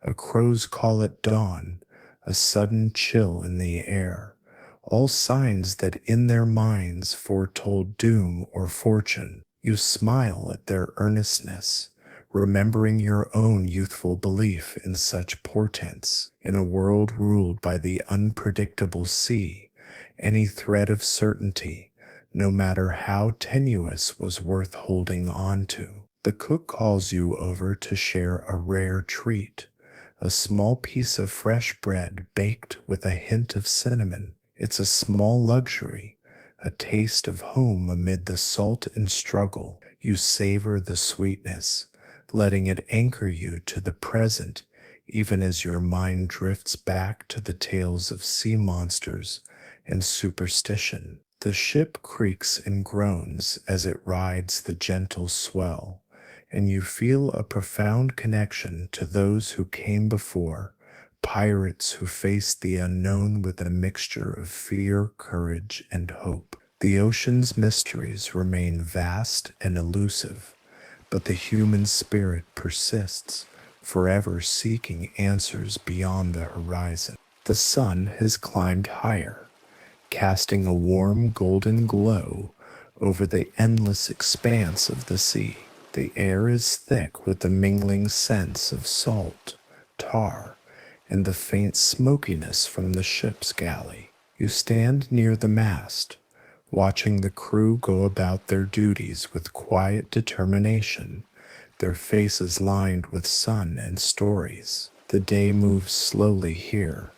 a crow's call at dawn, a sudden chill in the air, all signs that in their minds foretold doom or fortune. You smile at their earnestness, remembering your own youthful belief in such portents. In a world ruled by the unpredictable sea, any thread of certainty, no matter how tenuous, was worth holding on to. The cook calls you over to share a rare treat, a small piece of fresh bread baked with a hint of cinnamon. It's a small luxury, a taste of home amid the salt and struggle. You savor the sweetness, letting it anchor you to the present, even as your mind drifts back to the tales of sea monsters and superstition. The ship creaks and groans as it rides the gentle swell, and you feel a profound connection to those who came before, pirates who faced the unknown with a mixture of fear, courage, and hope. The ocean's mysteries remain vast and elusive, but the human spirit persists, forever seeking answers beyond the horizon. The sun has climbed higher, casting a warm golden glow over the endless expanse of the sea. The air is thick with the mingling scents of salt, tar, and the faint smokiness from the ship's galley. You stand near the mast, watching the crew go about their duties with quiet determination, their faces lined with sun and stories. The day moves slowly here,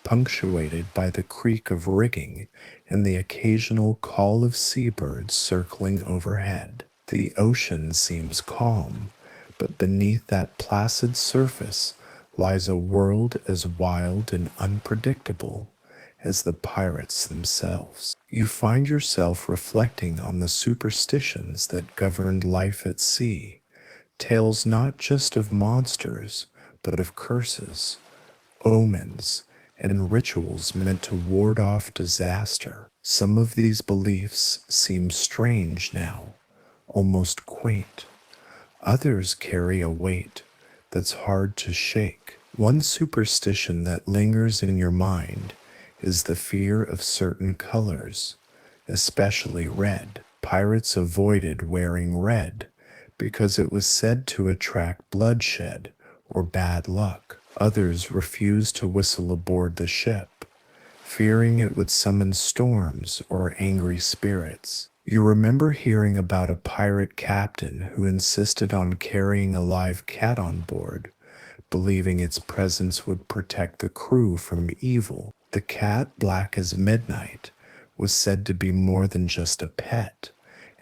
punctuated by the creak of rigging and the occasional call of seabirds circling overhead. The ocean seems calm, but beneath that placid surface lies a world as wild and unpredictable as the pirates themselves. You find yourself reflecting on the superstitions that governed life at sea, tales not just of monsters, but of curses, omens, and rituals meant to ward off disaster. Some of these beliefs seem strange now, almost quaint. Others carry a weight that's hard to shake. One superstition that lingers in your mind is the fear of certain colors, especially red. Pirates avoided wearing red because it was said to attract bloodshed or bad luck. Others refused to whistle aboard the ship, fearing it would summon storms or angry spirits. You remember hearing about a pirate captain who insisted on carrying a live cat on board, believing its presence would protect the crew from evil. The cat, black as midnight, was said to be more than just a pet,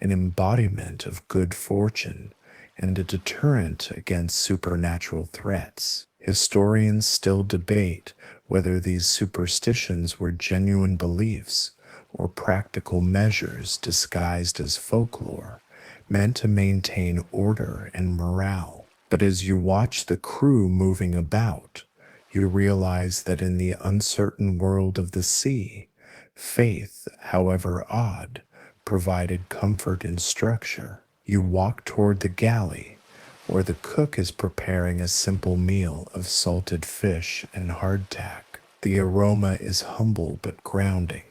an embodiment of good fortune and a deterrent against supernatural threats. Historians still debate whether these superstitions were genuine beliefs or practical measures disguised as folklore, meant to maintain order and morale. But as you watch the crew moving about, you realize that in the uncertain world of the sea, faith, however odd, provided comfort and structure. You walk toward the galley, where the cook is preparing a simple meal of salted fish and hardtack. The aroma is humble but grounding,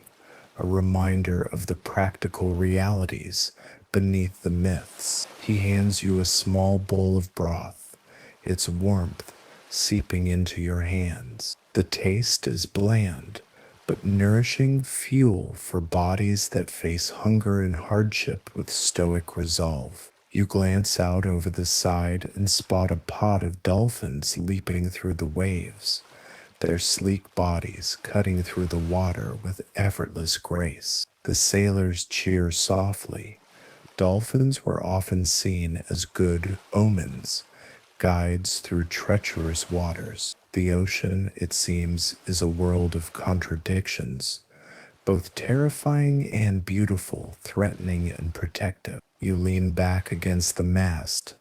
a reminder of the practical realities beneath the myths. He hands you a small bowl of broth, its warmth seeping into your hands. The taste is bland, but nourishing fuel for bodies that face hunger and hardship with stoic resolve. You glance out over the side and spot a pod of dolphins leaping through the waves, their sleek bodies cutting through the water with effortless grace. The sailors cheer softly. Dolphins were often seen as good omens, guides through treacherous waters. The ocean, it seems, is a world of contradictions, both terrifying and beautiful, threatening and protective. You lean back against the mast,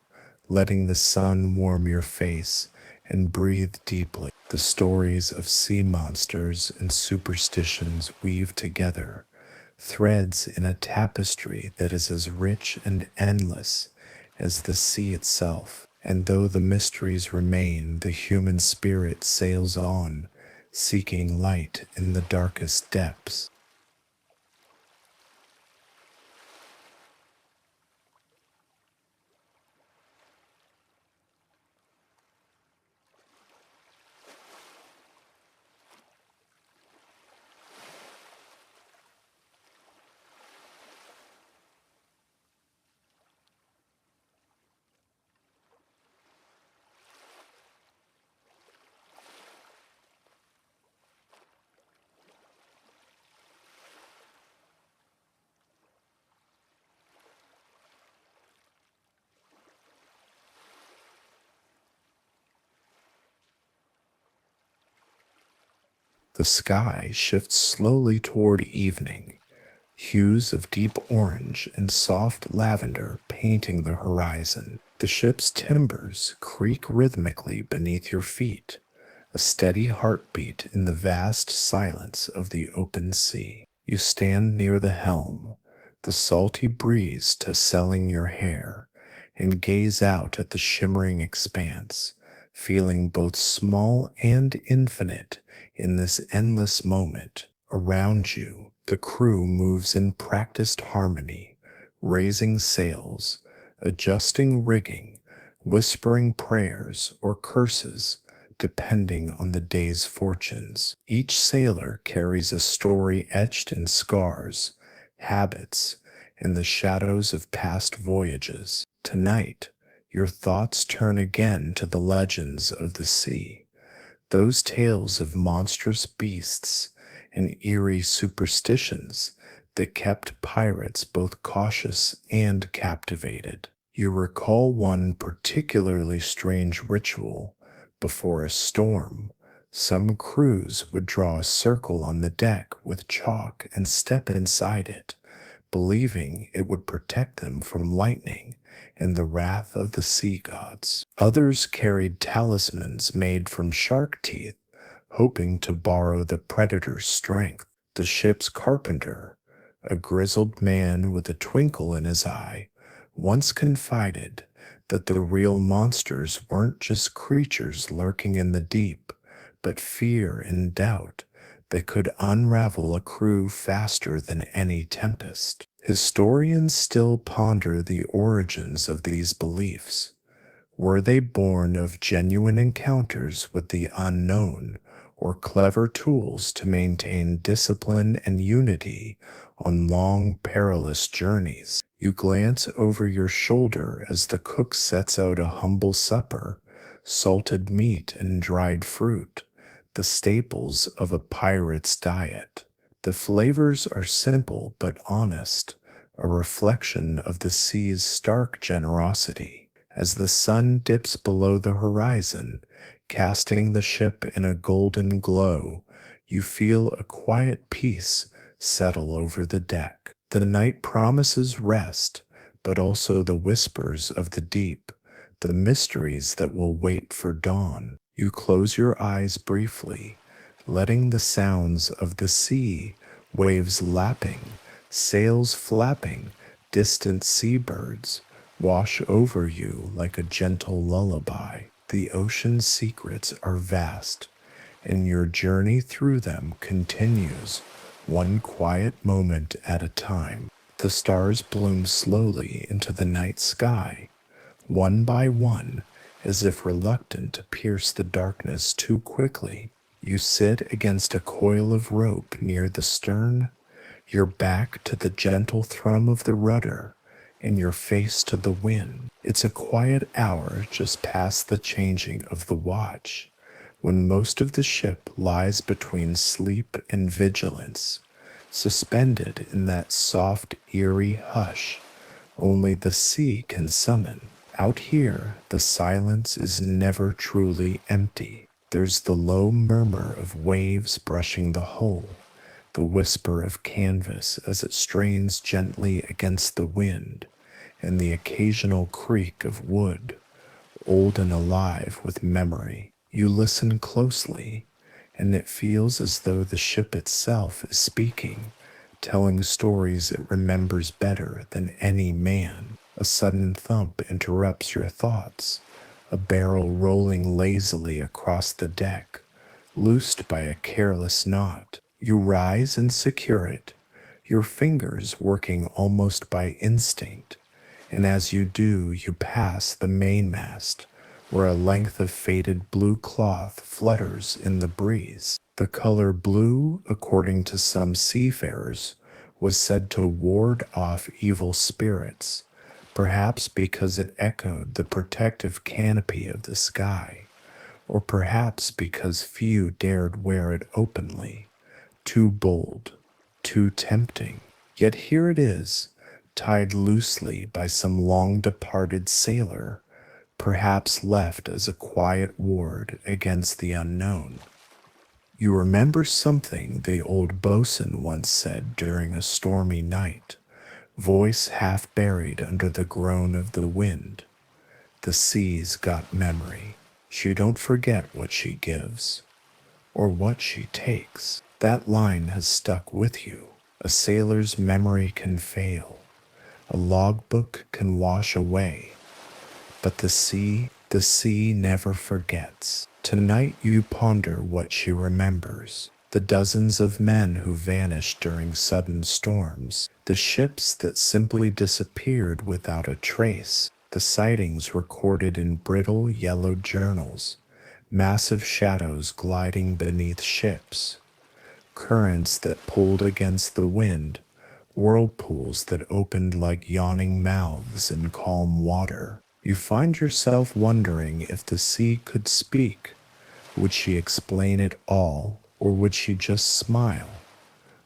letting the sun warm your face, and breathe deeply. The stories of sea monsters and superstitions weave together, threads in a tapestry that is as rich and endless as the sea itself. And though the mysteries remain, the human spirit sails on, seeking light in the darkest depths. The sky shifts slowly toward evening, hues of deep orange and soft lavender painting the horizon. The ship's timbers creak rhythmically beneath your feet, a steady heartbeat in the vast silence of the open sea. You stand near the helm, the salty breeze tasseling your hair, and gaze out at the shimmering expanse, feeling both small and infinite in this endless moment. Around you, the crew moves in practiced harmony, raising sails, adjusting rigging, whispering prayers or curses depending on the day's fortunes. Each sailor carries a story etched in scars, habits, and the shadows of past voyages. Tonight, your thoughts turn again to the legends of the sea, those tales of monstrous beasts and eerie superstitions that kept pirates both cautious and captivated. You recall one particularly strange ritual. Before a storm, some crews would draw a circle on the deck with chalk and step inside it, believing it would protect them from lightning and the wrath of the sea gods. Others carried talismans made from shark teeth, hoping to borrow the predator's strength. The ship's carpenter, a grizzled man with a twinkle in his eye, once confided that the real monsters weren't just creatures lurking in the deep, but fear and doubt that could unravel a crew faster than any tempest. Historians still ponder the origins of these beliefs. Were they born of genuine encounters with the unknown, or clever tools to maintain discipline and unity on long, perilous journeys? You glance over your shoulder as the cook sets out a humble supper, salted meat and dried fruit, the staples of a pirate's diet. The flavors are simple but honest, a reflection of the sea's stark generosity. As the sun dips below the horizon, casting the ship in a golden glow, you feel a quiet peace settle over the deck. The night promises rest, but also the whispers of the deep, the mysteries that will wait for dawn. You close your eyes briefly, letting the sounds of the sea, waves lapping, sails flapping, distant seabirds, wash over you like a gentle lullaby. The ocean's secrets are vast, and your journey through them continues, one quiet moment at a time. The stars bloom slowly into the night sky, one by one, as if reluctant to pierce the darkness too quickly. You sit against a coil of rope near the stern, your back to the gentle thrum of the rudder, and your face to the wind. It's a quiet hour just past the changing of the watch, when most of the ship lies between sleep and vigilance, suspended in that soft, eerie hush only the sea can summon. Out here, the silence is never truly empty. There's the low murmur of waves brushing the hull, the whisper of canvas as it strains gently against the wind, and the occasional creak of wood, old and alive with memory. You listen closely, and it feels as though the ship itself is speaking, telling stories it remembers better than any man. A sudden thump interrupts your thoughts, a barrel rolling lazily across the deck, loosed by a careless knot. You rise and secure it, your fingers working almost by instinct, and as you do, you pass the mainmast, where a length of faded blue cloth flutters in the breeze. The color blue, according to some seafarers, was said to ward off evil spirits, perhaps because it echoed the protective canopy of the sky, or perhaps because few dared wear it openly. Too bold, too tempting. Yet here it is, tied loosely by some long departed sailor, perhaps left as a quiet ward against the unknown. You remember something the old boatswain once said during a stormy night, voice half buried under the groan of the wind. The sea's got memory. She don't forget what she gives, or what she takes. That line has stuck with you. A sailor's memory can fail, a logbook can wash away, but the sea never forgets. Tonight you ponder what she remembers. The dozens of men who vanished during sudden storms, the ships that simply disappeared without a trace, the sightings recorded in brittle yellow journals, massive shadows gliding beneath ships, currents that pulled against the wind, whirlpools that opened like yawning mouths in calm water. You find yourself wondering if the sea could speak. Would she explain it all, or would she just smile,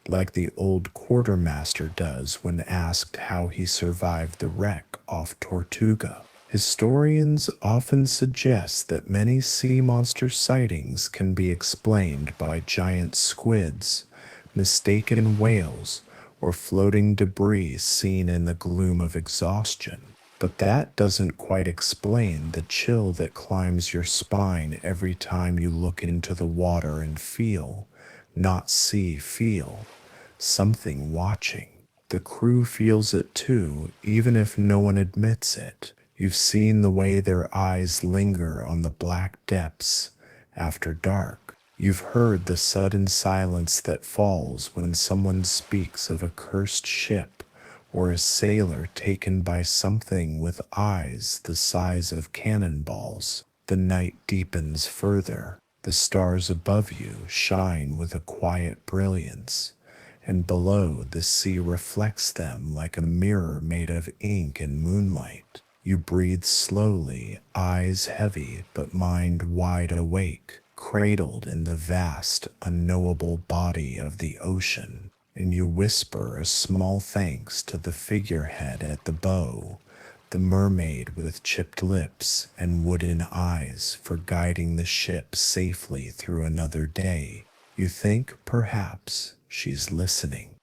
like the old quartermaster does when asked how he survived the wreck off Tortuga? Historians often suggest that many sea monster sightings can be explained by giant squids, mistaken whales, or floating debris seen in the gloom of exhaustion. But that doesn't quite explain the chill that climbs your spine every time you look into the water and feel, not see, feel, something watching. The crew feels it too, even if no one admits it. You've seen the way their eyes linger on the black depths after dark. You've heard the sudden silence that falls when someone speaks of a cursed ship or a sailor taken by something with eyes the size of cannonballs. The night deepens further. The stars above you shine with a quiet brilliance, and below the sea reflects them like a mirror made of ink and moonlight. You breathe slowly, eyes heavy but mind wide awake, cradled in the vast, unknowable body of the ocean, and you whisper a small thanks to the figurehead at the bow, the mermaid with chipped lips and wooden eyes, for guiding the ship safely through another day. You think perhaps she's listening.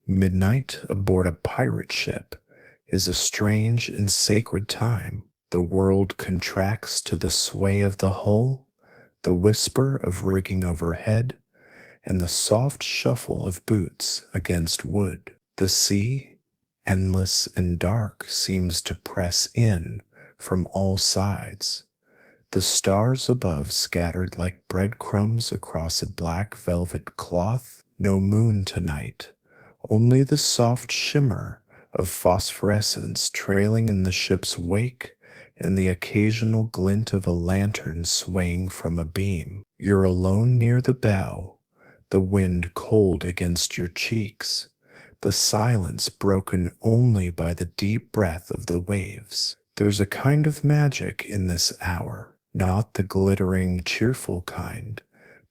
Midnight aboard a pirate ship is a strange and sacred time. The world contracts to the sway of the hull, the whisper of rigging overhead, and the soft shuffle of boots against wood. The sea, endless and dark, seems to press in from all sides. The stars above scattered like breadcrumbs across a black velvet cloth. No moon tonight, only the soft shimmer of phosphorescence trailing in the ship's wake and the occasional glint of a lantern swaying from a beam. You're alone near the bow, the wind cold against your cheeks, the silence broken only by the deep breath of the waves. There's a kind of magic in this hour, not the glittering, cheerful kind,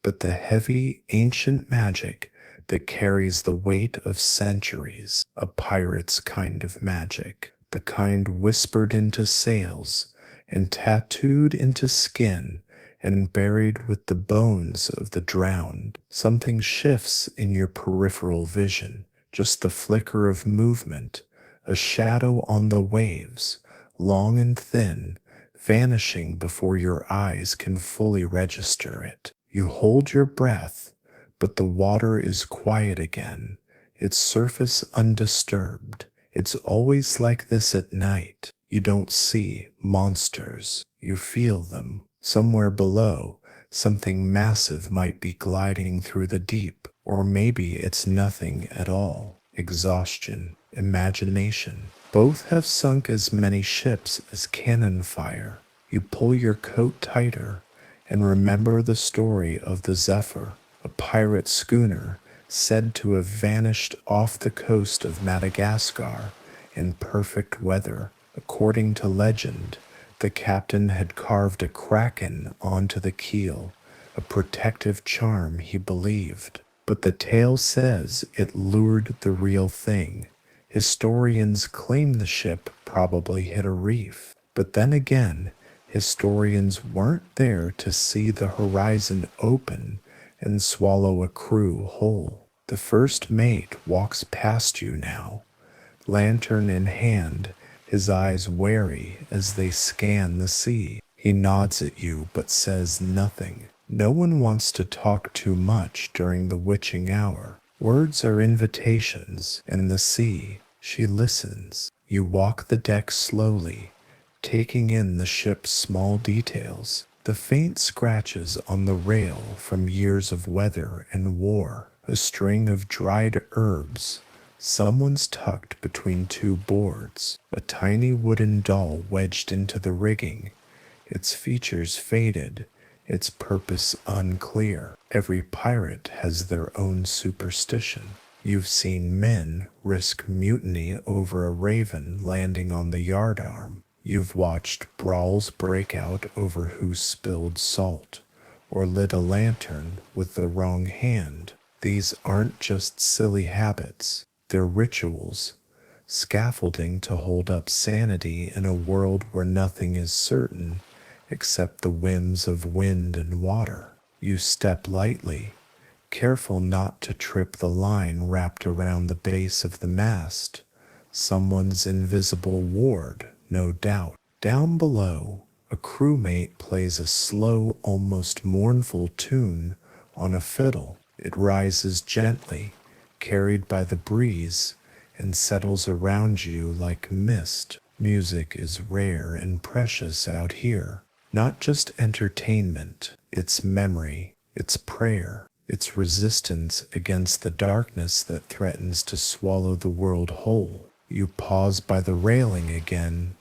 but the heavy, ancient magic that carries the weight of centuries, a pirate's kind of magic, the kind whispered into sails and tattooed into skin and buried with the bones of the drowned. Something shifts in your peripheral vision, just the flicker of movement, a shadow on the waves, long and thin, vanishing before your eyes can fully register it. You hold your breath, but the water is quiet again, its surface undisturbed. It's always like this at night. You don't see monsters, you feel them. Somewhere below, something massive might be gliding through the deep, or maybe it's nothing at all. Exhaustion, imagination, both have sunk as many ships as cannon fire. You pull your coat tighter and remember the story of the Zephyr, a pirate schooner said to have vanished off the coast of Madagascar in perfect weather. According to legend, the captain had carved a kraken onto the keel, a protective charm he believed. But the tale says it lured the real thing. Historians claim the ship probably hit a reef. But then again, historians weren't there to see the horizon open and swallow a crew whole. The first mate walks past you now, lantern in hand, his eyes wary as they scan the sea. He nods at you but says nothing. No one wants to talk too much during the witching hour. Words are invitations, and the sea, she listens. You walk the deck slowly, taking in the ship's small details, the faint scratches on the rail from years of weather and war, a string of dried herbs, someone's tucked between two boards, a tiny wooden doll wedged into the rigging, its features faded, its purpose unclear. Every pirate has their own superstition. You've seen men risk mutiny over a raven landing on the yardarm. You've watched brawls break out over who spilled salt, or lit a lantern with the wrong hand. These aren't just silly habits, they're rituals, scaffolding to hold up sanity in a world where nothing is certain except the whims of wind and water. You step lightly, careful not to trip the line wrapped around the base of the mast, someone's invisible ward, no doubt. Down below, a crewmate plays a slow, almost mournful tune on a fiddle. It rises gently, carried by the breeze, and settles around you like mist. Music is rare and precious out here. Not just entertainment, it's memory, it's prayer, it's resistance against the darkness that threatens to swallow the world whole. You pause by the railing again,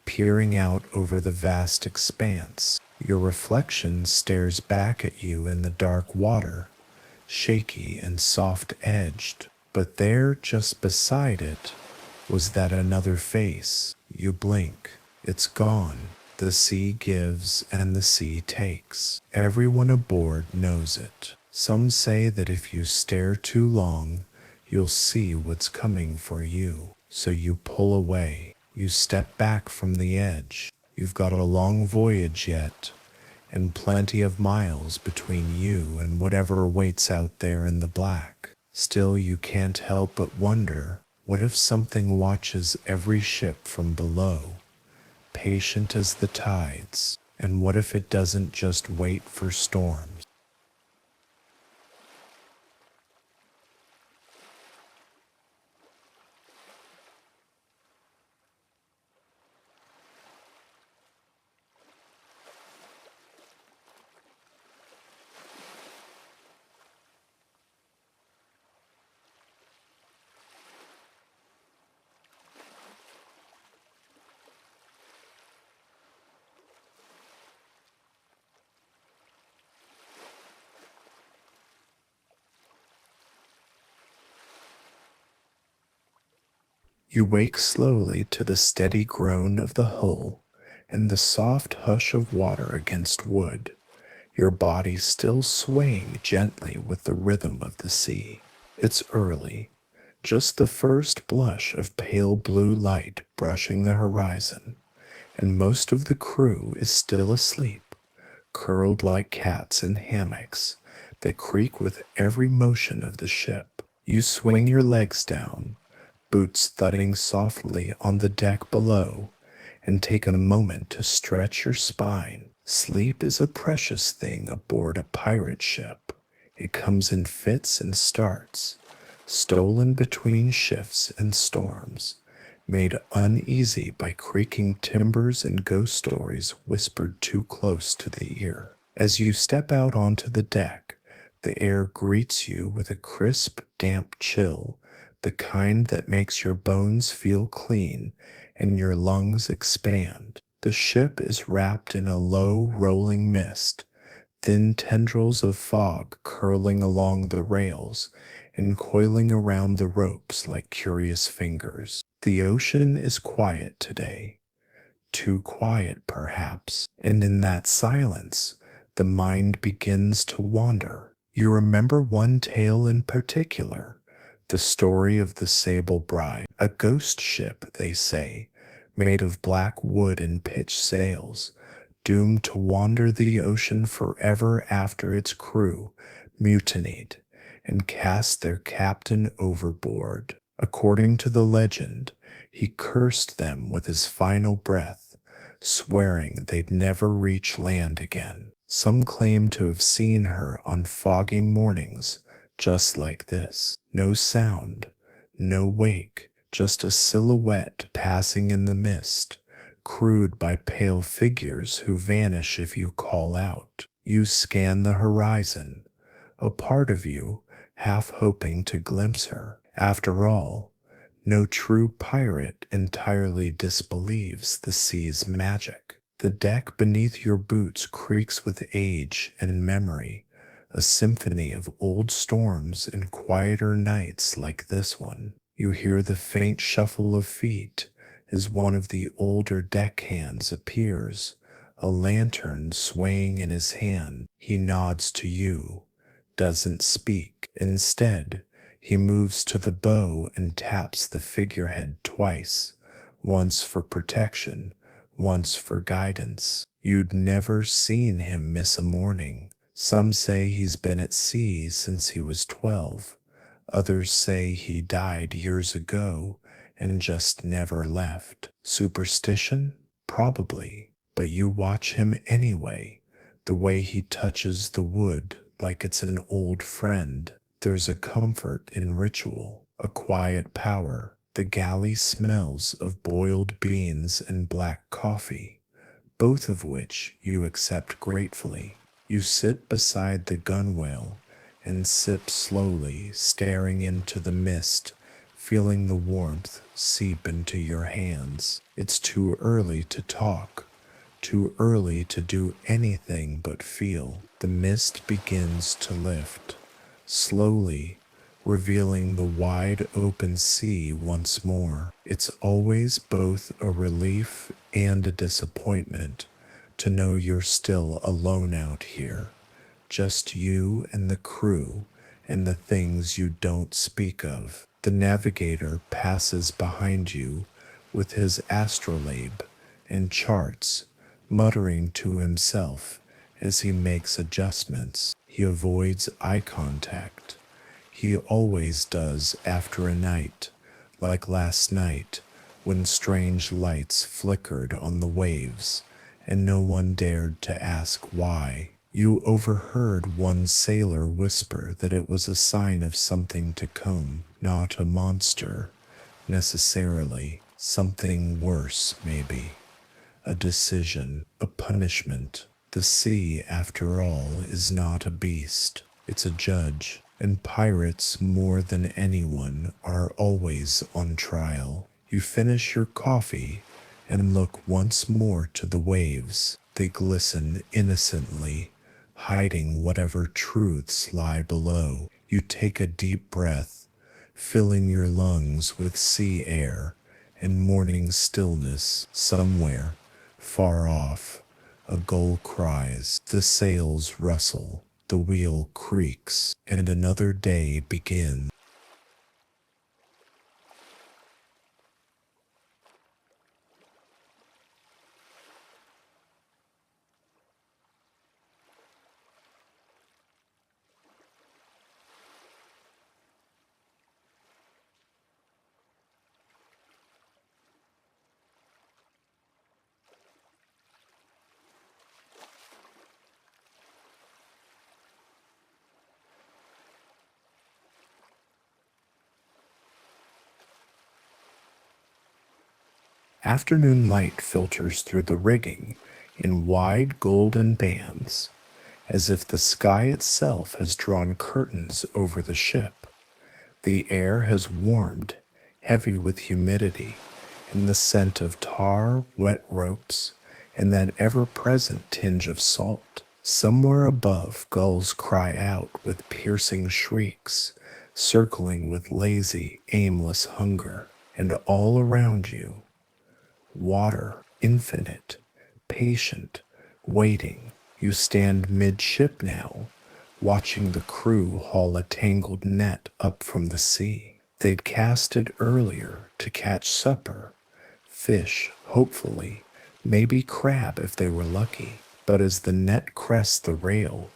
peering out over the vast expanse. Your reflection stares back at you in the dark water, shaky and soft-edged. But there, just beside it, was that another face. You blink. It's gone. The sea gives and the sea takes. Everyone aboard knows it. Some say that if you stare too long, you'll see what's coming for you. So you pull away. You step back from the edge. You've got a long voyage yet, and plenty of miles between you and whatever waits out there in the black. Still, you can't help but wonder, what if something watches every ship from below, patient as the tides? And what if it doesn't just wait for storms? You wake slowly to the steady groan of the hull and the soft hush of water against wood, your body still swaying gently with the rhythm of the sea. It's early, just the first blush of pale blue light brushing the horizon, and most of the crew is still asleep, curled like cats in hammocks that creak with every motion of the ship. You swing your legs down, boots thudding softly on the deck below, and take a moment to stretch your spine. Sleep is a precious thing aboard a pirate ship. It comes in fits and starts, stolen between shifts and storms, made uneasy by creaking timbers and ghost stories whispered too close to the ear. As you step out onto the deck, the air greets you with a crisp, damp chill, the kind that makes your bones feel clean and your lungs expand. The ship is wrapped in a low, rolling mist, thin tendrils of fog curling along the rails and coiling around the ropes like curious fingers. The ocean is quiet today, too quiet perhaps, and in that silence, the mind begins to wander. You remember one tale in particular, the story of the Sable Bride, a ghost ship, they say, made of black wood and pitch sails, doomed to wander the ocean forever after its crew mutinied and cast their captain overboard. According to the legend, he cursed them with his final breath, swearing they'd never reach land again. Some claim to have seen her on foggy mornings just like this. No sound, no wake, just a silhouette passing in the mist, crewed by pale figures who vanish if you call out. You scan the horizon, a part of you half hoping to glimpse her. After all, no true pirate entirely disbelieves the sea's magic. The deck beneath your boots creaks with age and memory, a symphony of old storms and quieter nights like this one. You hear the faint shuffle of feet as one of the older deckhands appears, a lantern swaying in his hand. He nods to you, doesn't speak. Instead, he moves to the bow and taps the figurehead twice, once for protection, once for guidance. You'd never seen him miss a morning. Some say he's been at sea since he was 12. Others say he died years ago and just never left. Superstition? Probably. But you watch him anyway, the way he touches the wood like it's an old friend. There's a comfort in ritual, a quiet power. The galley smells of boiled beans and black coffee, both of which you accept gratefully. You sit beside the gunwale and sip slowly, staring into the mist, feeling the warmth seep into your hands. It's too early to talk, too early to do anything but feel. The mist begins to lift, slowly, revealing the wide open sea once more. It's always both a relief and a disappointment to know you're still alone out here, just you and the crew and the things you don't speak of. The navigator passes behind you with his astrolabe and charts, muttering to himself as he makes adjustments. He avoids eye contact. He always does after a night, like last night, when strange lights flickered on the waves, and no one dared to ask why. You overheard one sailor whisper that it was a sign of something to come, not a monster, necessarily. Something worse, maybe. A decision, a punishment. The sea, after all, is not a beast, it's a judge, and pirates, more than anyone, are always on trial. You finish your coffee and look once more to the waves. They glisten innocently, hiding whatever truths lie below. You take a deep breath, filling your lungs with sea air and morning stillness. Somewhere, far off, a gull cries, the sails rustle, the wheel creaks, and another day begins. Afternoon light filters through the rigging in wide golden bands, as if the sky itself has drawn curtains over the ship. The air has warmed, heavy with humidity, and the scent of tar, wet ropes, and that ever present tinge of salt. Somewhere above, gulls cry out with piercing shrieks, circling with lazy, aimless hunger. And all around you, water, infinite, patient, waiting. You stand midship now, watching the crew haul a tangled net up from the sea. They'd cast it earlier to catch supper, fish, hopefully, maybe crab if they were lucky. But as the net crests the rail,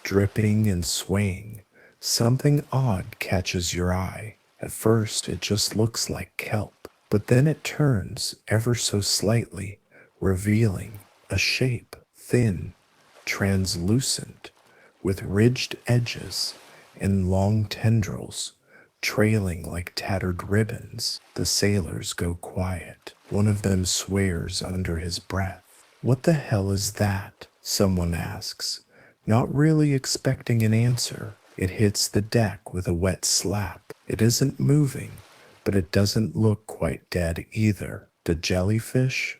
dripping and swaying, something odd catches your eye. At first, it just looks like kelp, but then it turns ever so slightly, revealing a shape, thin, translucent, with ridged edges and long tendrils trailing like tattered ribbons. The sailors go quiet. One of them swears under his breath. "What the hell is that?" someone asks, not really expecting an answer. It hits the deck with a wet slap. It isn't moving, but it doesn't look quite dead either. The jellyfish?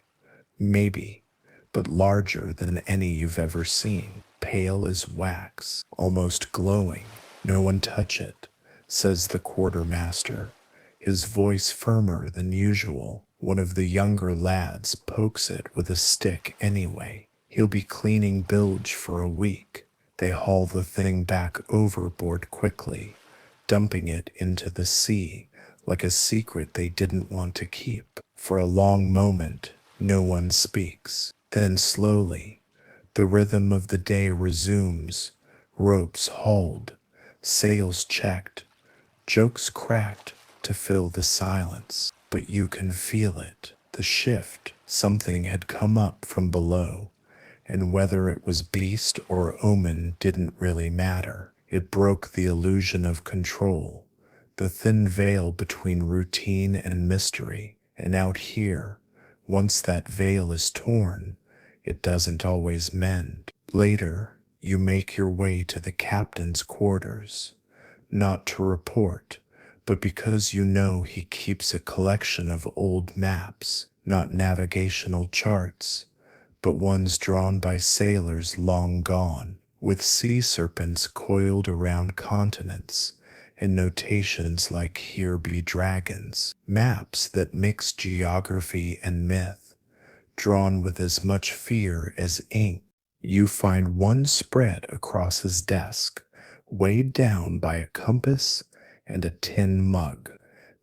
Maybe, but larger than any you've ever seen. Pale as wax, almost glowing. "No one touch it," says the quartermaster, his voice firmer than usual. One of the younger lads pokes it with a stick anyway. He'll be cleaning bilge for a week. They haul the thing back overboard quickly, dumping it into the sea like a secret they didn't want to keep. For a long moment, no one speaks. Then slowly, the rhythm of the day resumes. Ropes hauled, sails checked, jokes cracked to fill the silence. But you can feel it, the shift. Something had come up from below, and whether it was beast or omen didn't really matter. It broke the illusion of control, the thin veil between routine and mystery. And out here, once that veil is torn, it doesn't always mend. Later, you make your way to the captain's quarters, not to report, but because you know he keeps a collection of old maps, not navigational charts, but ones drawn by sailors long gone, with sea serpents coiled around continents, and notations like "Here be dragons," maps that mix geography and myth, drawn with as much fear as ink. You find one spread across his desk, weighed down by a compass and a tin mug.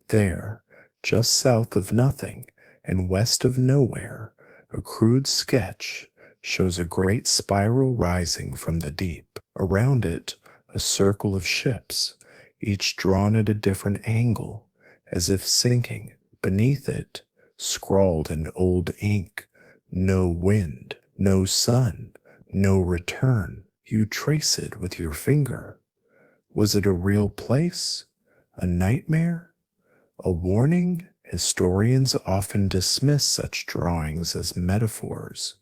There, just south of nothing and west of nowhere, a crude sketch shows a great spiral rising from the deep. Around it, a circle of ships, each drawn at a different angle, as if sinking. Beneath it, scrawled in old ink, no wind, no sun, no return. You trace it with your finger. Was it a real place? A nightmare? A warning? Historians often dismiss such drawings as metaphors,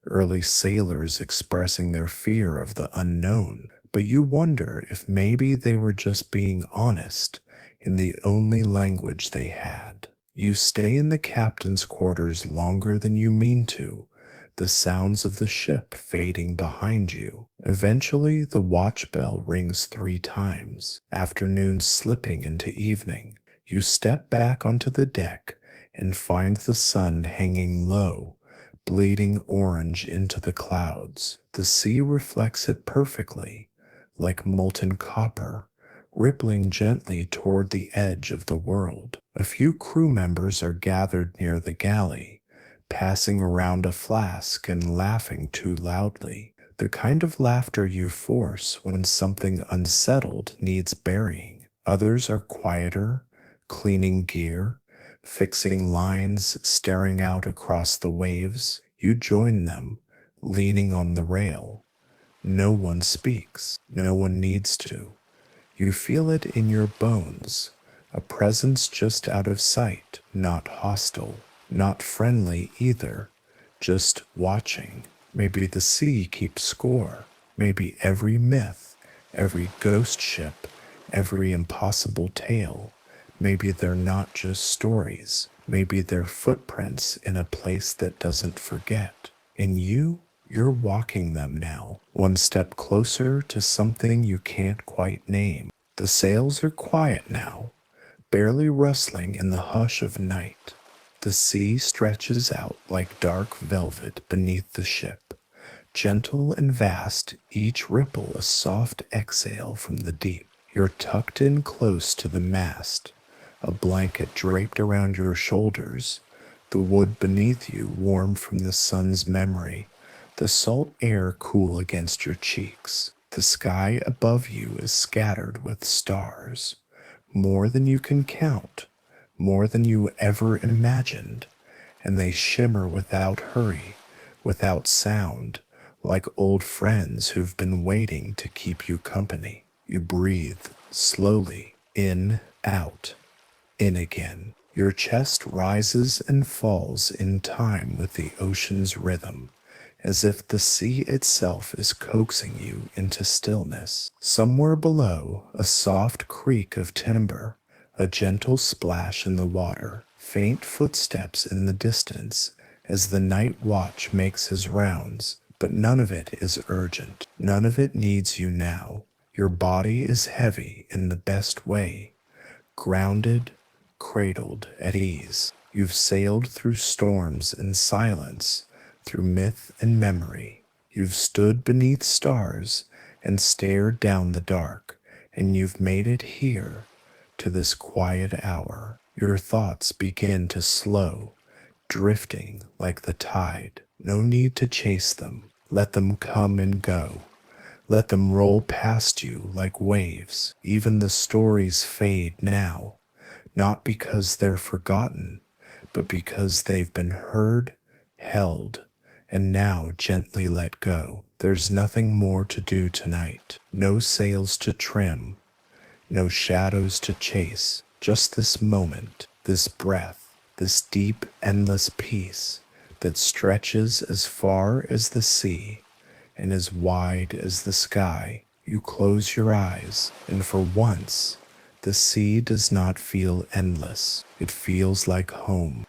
early sailors expressing their fear of the unknown. But you wonder if maybe they were just being honest in the only language they had. You stay in the captain's quarters longer than you mean to, the sounds of the ship fading behind you. Eventually, the watch bell rings 3 times, afternoon slipping into evening. You step back onto the deck and find the sun hanging low, bleeding orange into the clouds. The sea reflects it perfectly, like molten copper, rippling gently toward the edge of the world. A few crew members are gathered near the galley, passing around a flask and laughing too loudly. The kind of laughter you force when something unsettled needs burying. Others are quieter, cleaning gear, fixing lines, staring out across the waves. You join them, leaning on the rail. No one speaks. No one needs to. You feel it in your bones, a presence just out of sight, not hostile, not friendly either, just watching. Maybe the sea keeps score. Maybe every myth, every ghost ship, every impossible tale. Maybe they're not just stories. Maybe they're footprints in a place that doesn't forget. And you're walking them now, one step closer to something you can't quite name. The sails are quiet now, barely rustling in the hush of night. The sea stretches out like dark velvet beneath the ship, gentle and vast, each ripple a soft exhale from the deep. You're tucked in close to the mast, a blanket draped around your shoulders, the wood beneath you warm from the sun's memory, the salt air cool against your cheeks. The sky above you is scattered with stars, more than you can count, more than you ever imagined, and they shimmer without hurry, without sound, like old friends who've been waiting to keep you company. You breathe slowly, in, out, in again. Your chest rises and falls in time with the ocean's rhythm, as if the sea itself is coaxing you into stillness. Somewhere below, a soft creak of timber, a gentle splash in the water, faint footsteps in the distance as the night watch makes his rounds, but none of it is urgent. None of it needs you now. Your body is heavy in the best way, grounded, cradled at ease. You've sailed through storms in silence, through myth and memory. You've stood beneath stars and stared down the dark, and you've made it here, to this quiet hour. Your thoughts begin to slow, drifting like the tide. No need to chase them. Let them come and go. Let them roll past you like waves. Even the stories fade now, not because they're forgotten, but because they've been heard, held, and now gently let go. There's nothing more to do tonight. No sails to trim, no shadows to chase. Just this moment, this breath, this deep, endless peace that stretches as far as the sea and as wide as the sky. You close your eyes, and for once, the sea does not feel endless. It feels like home.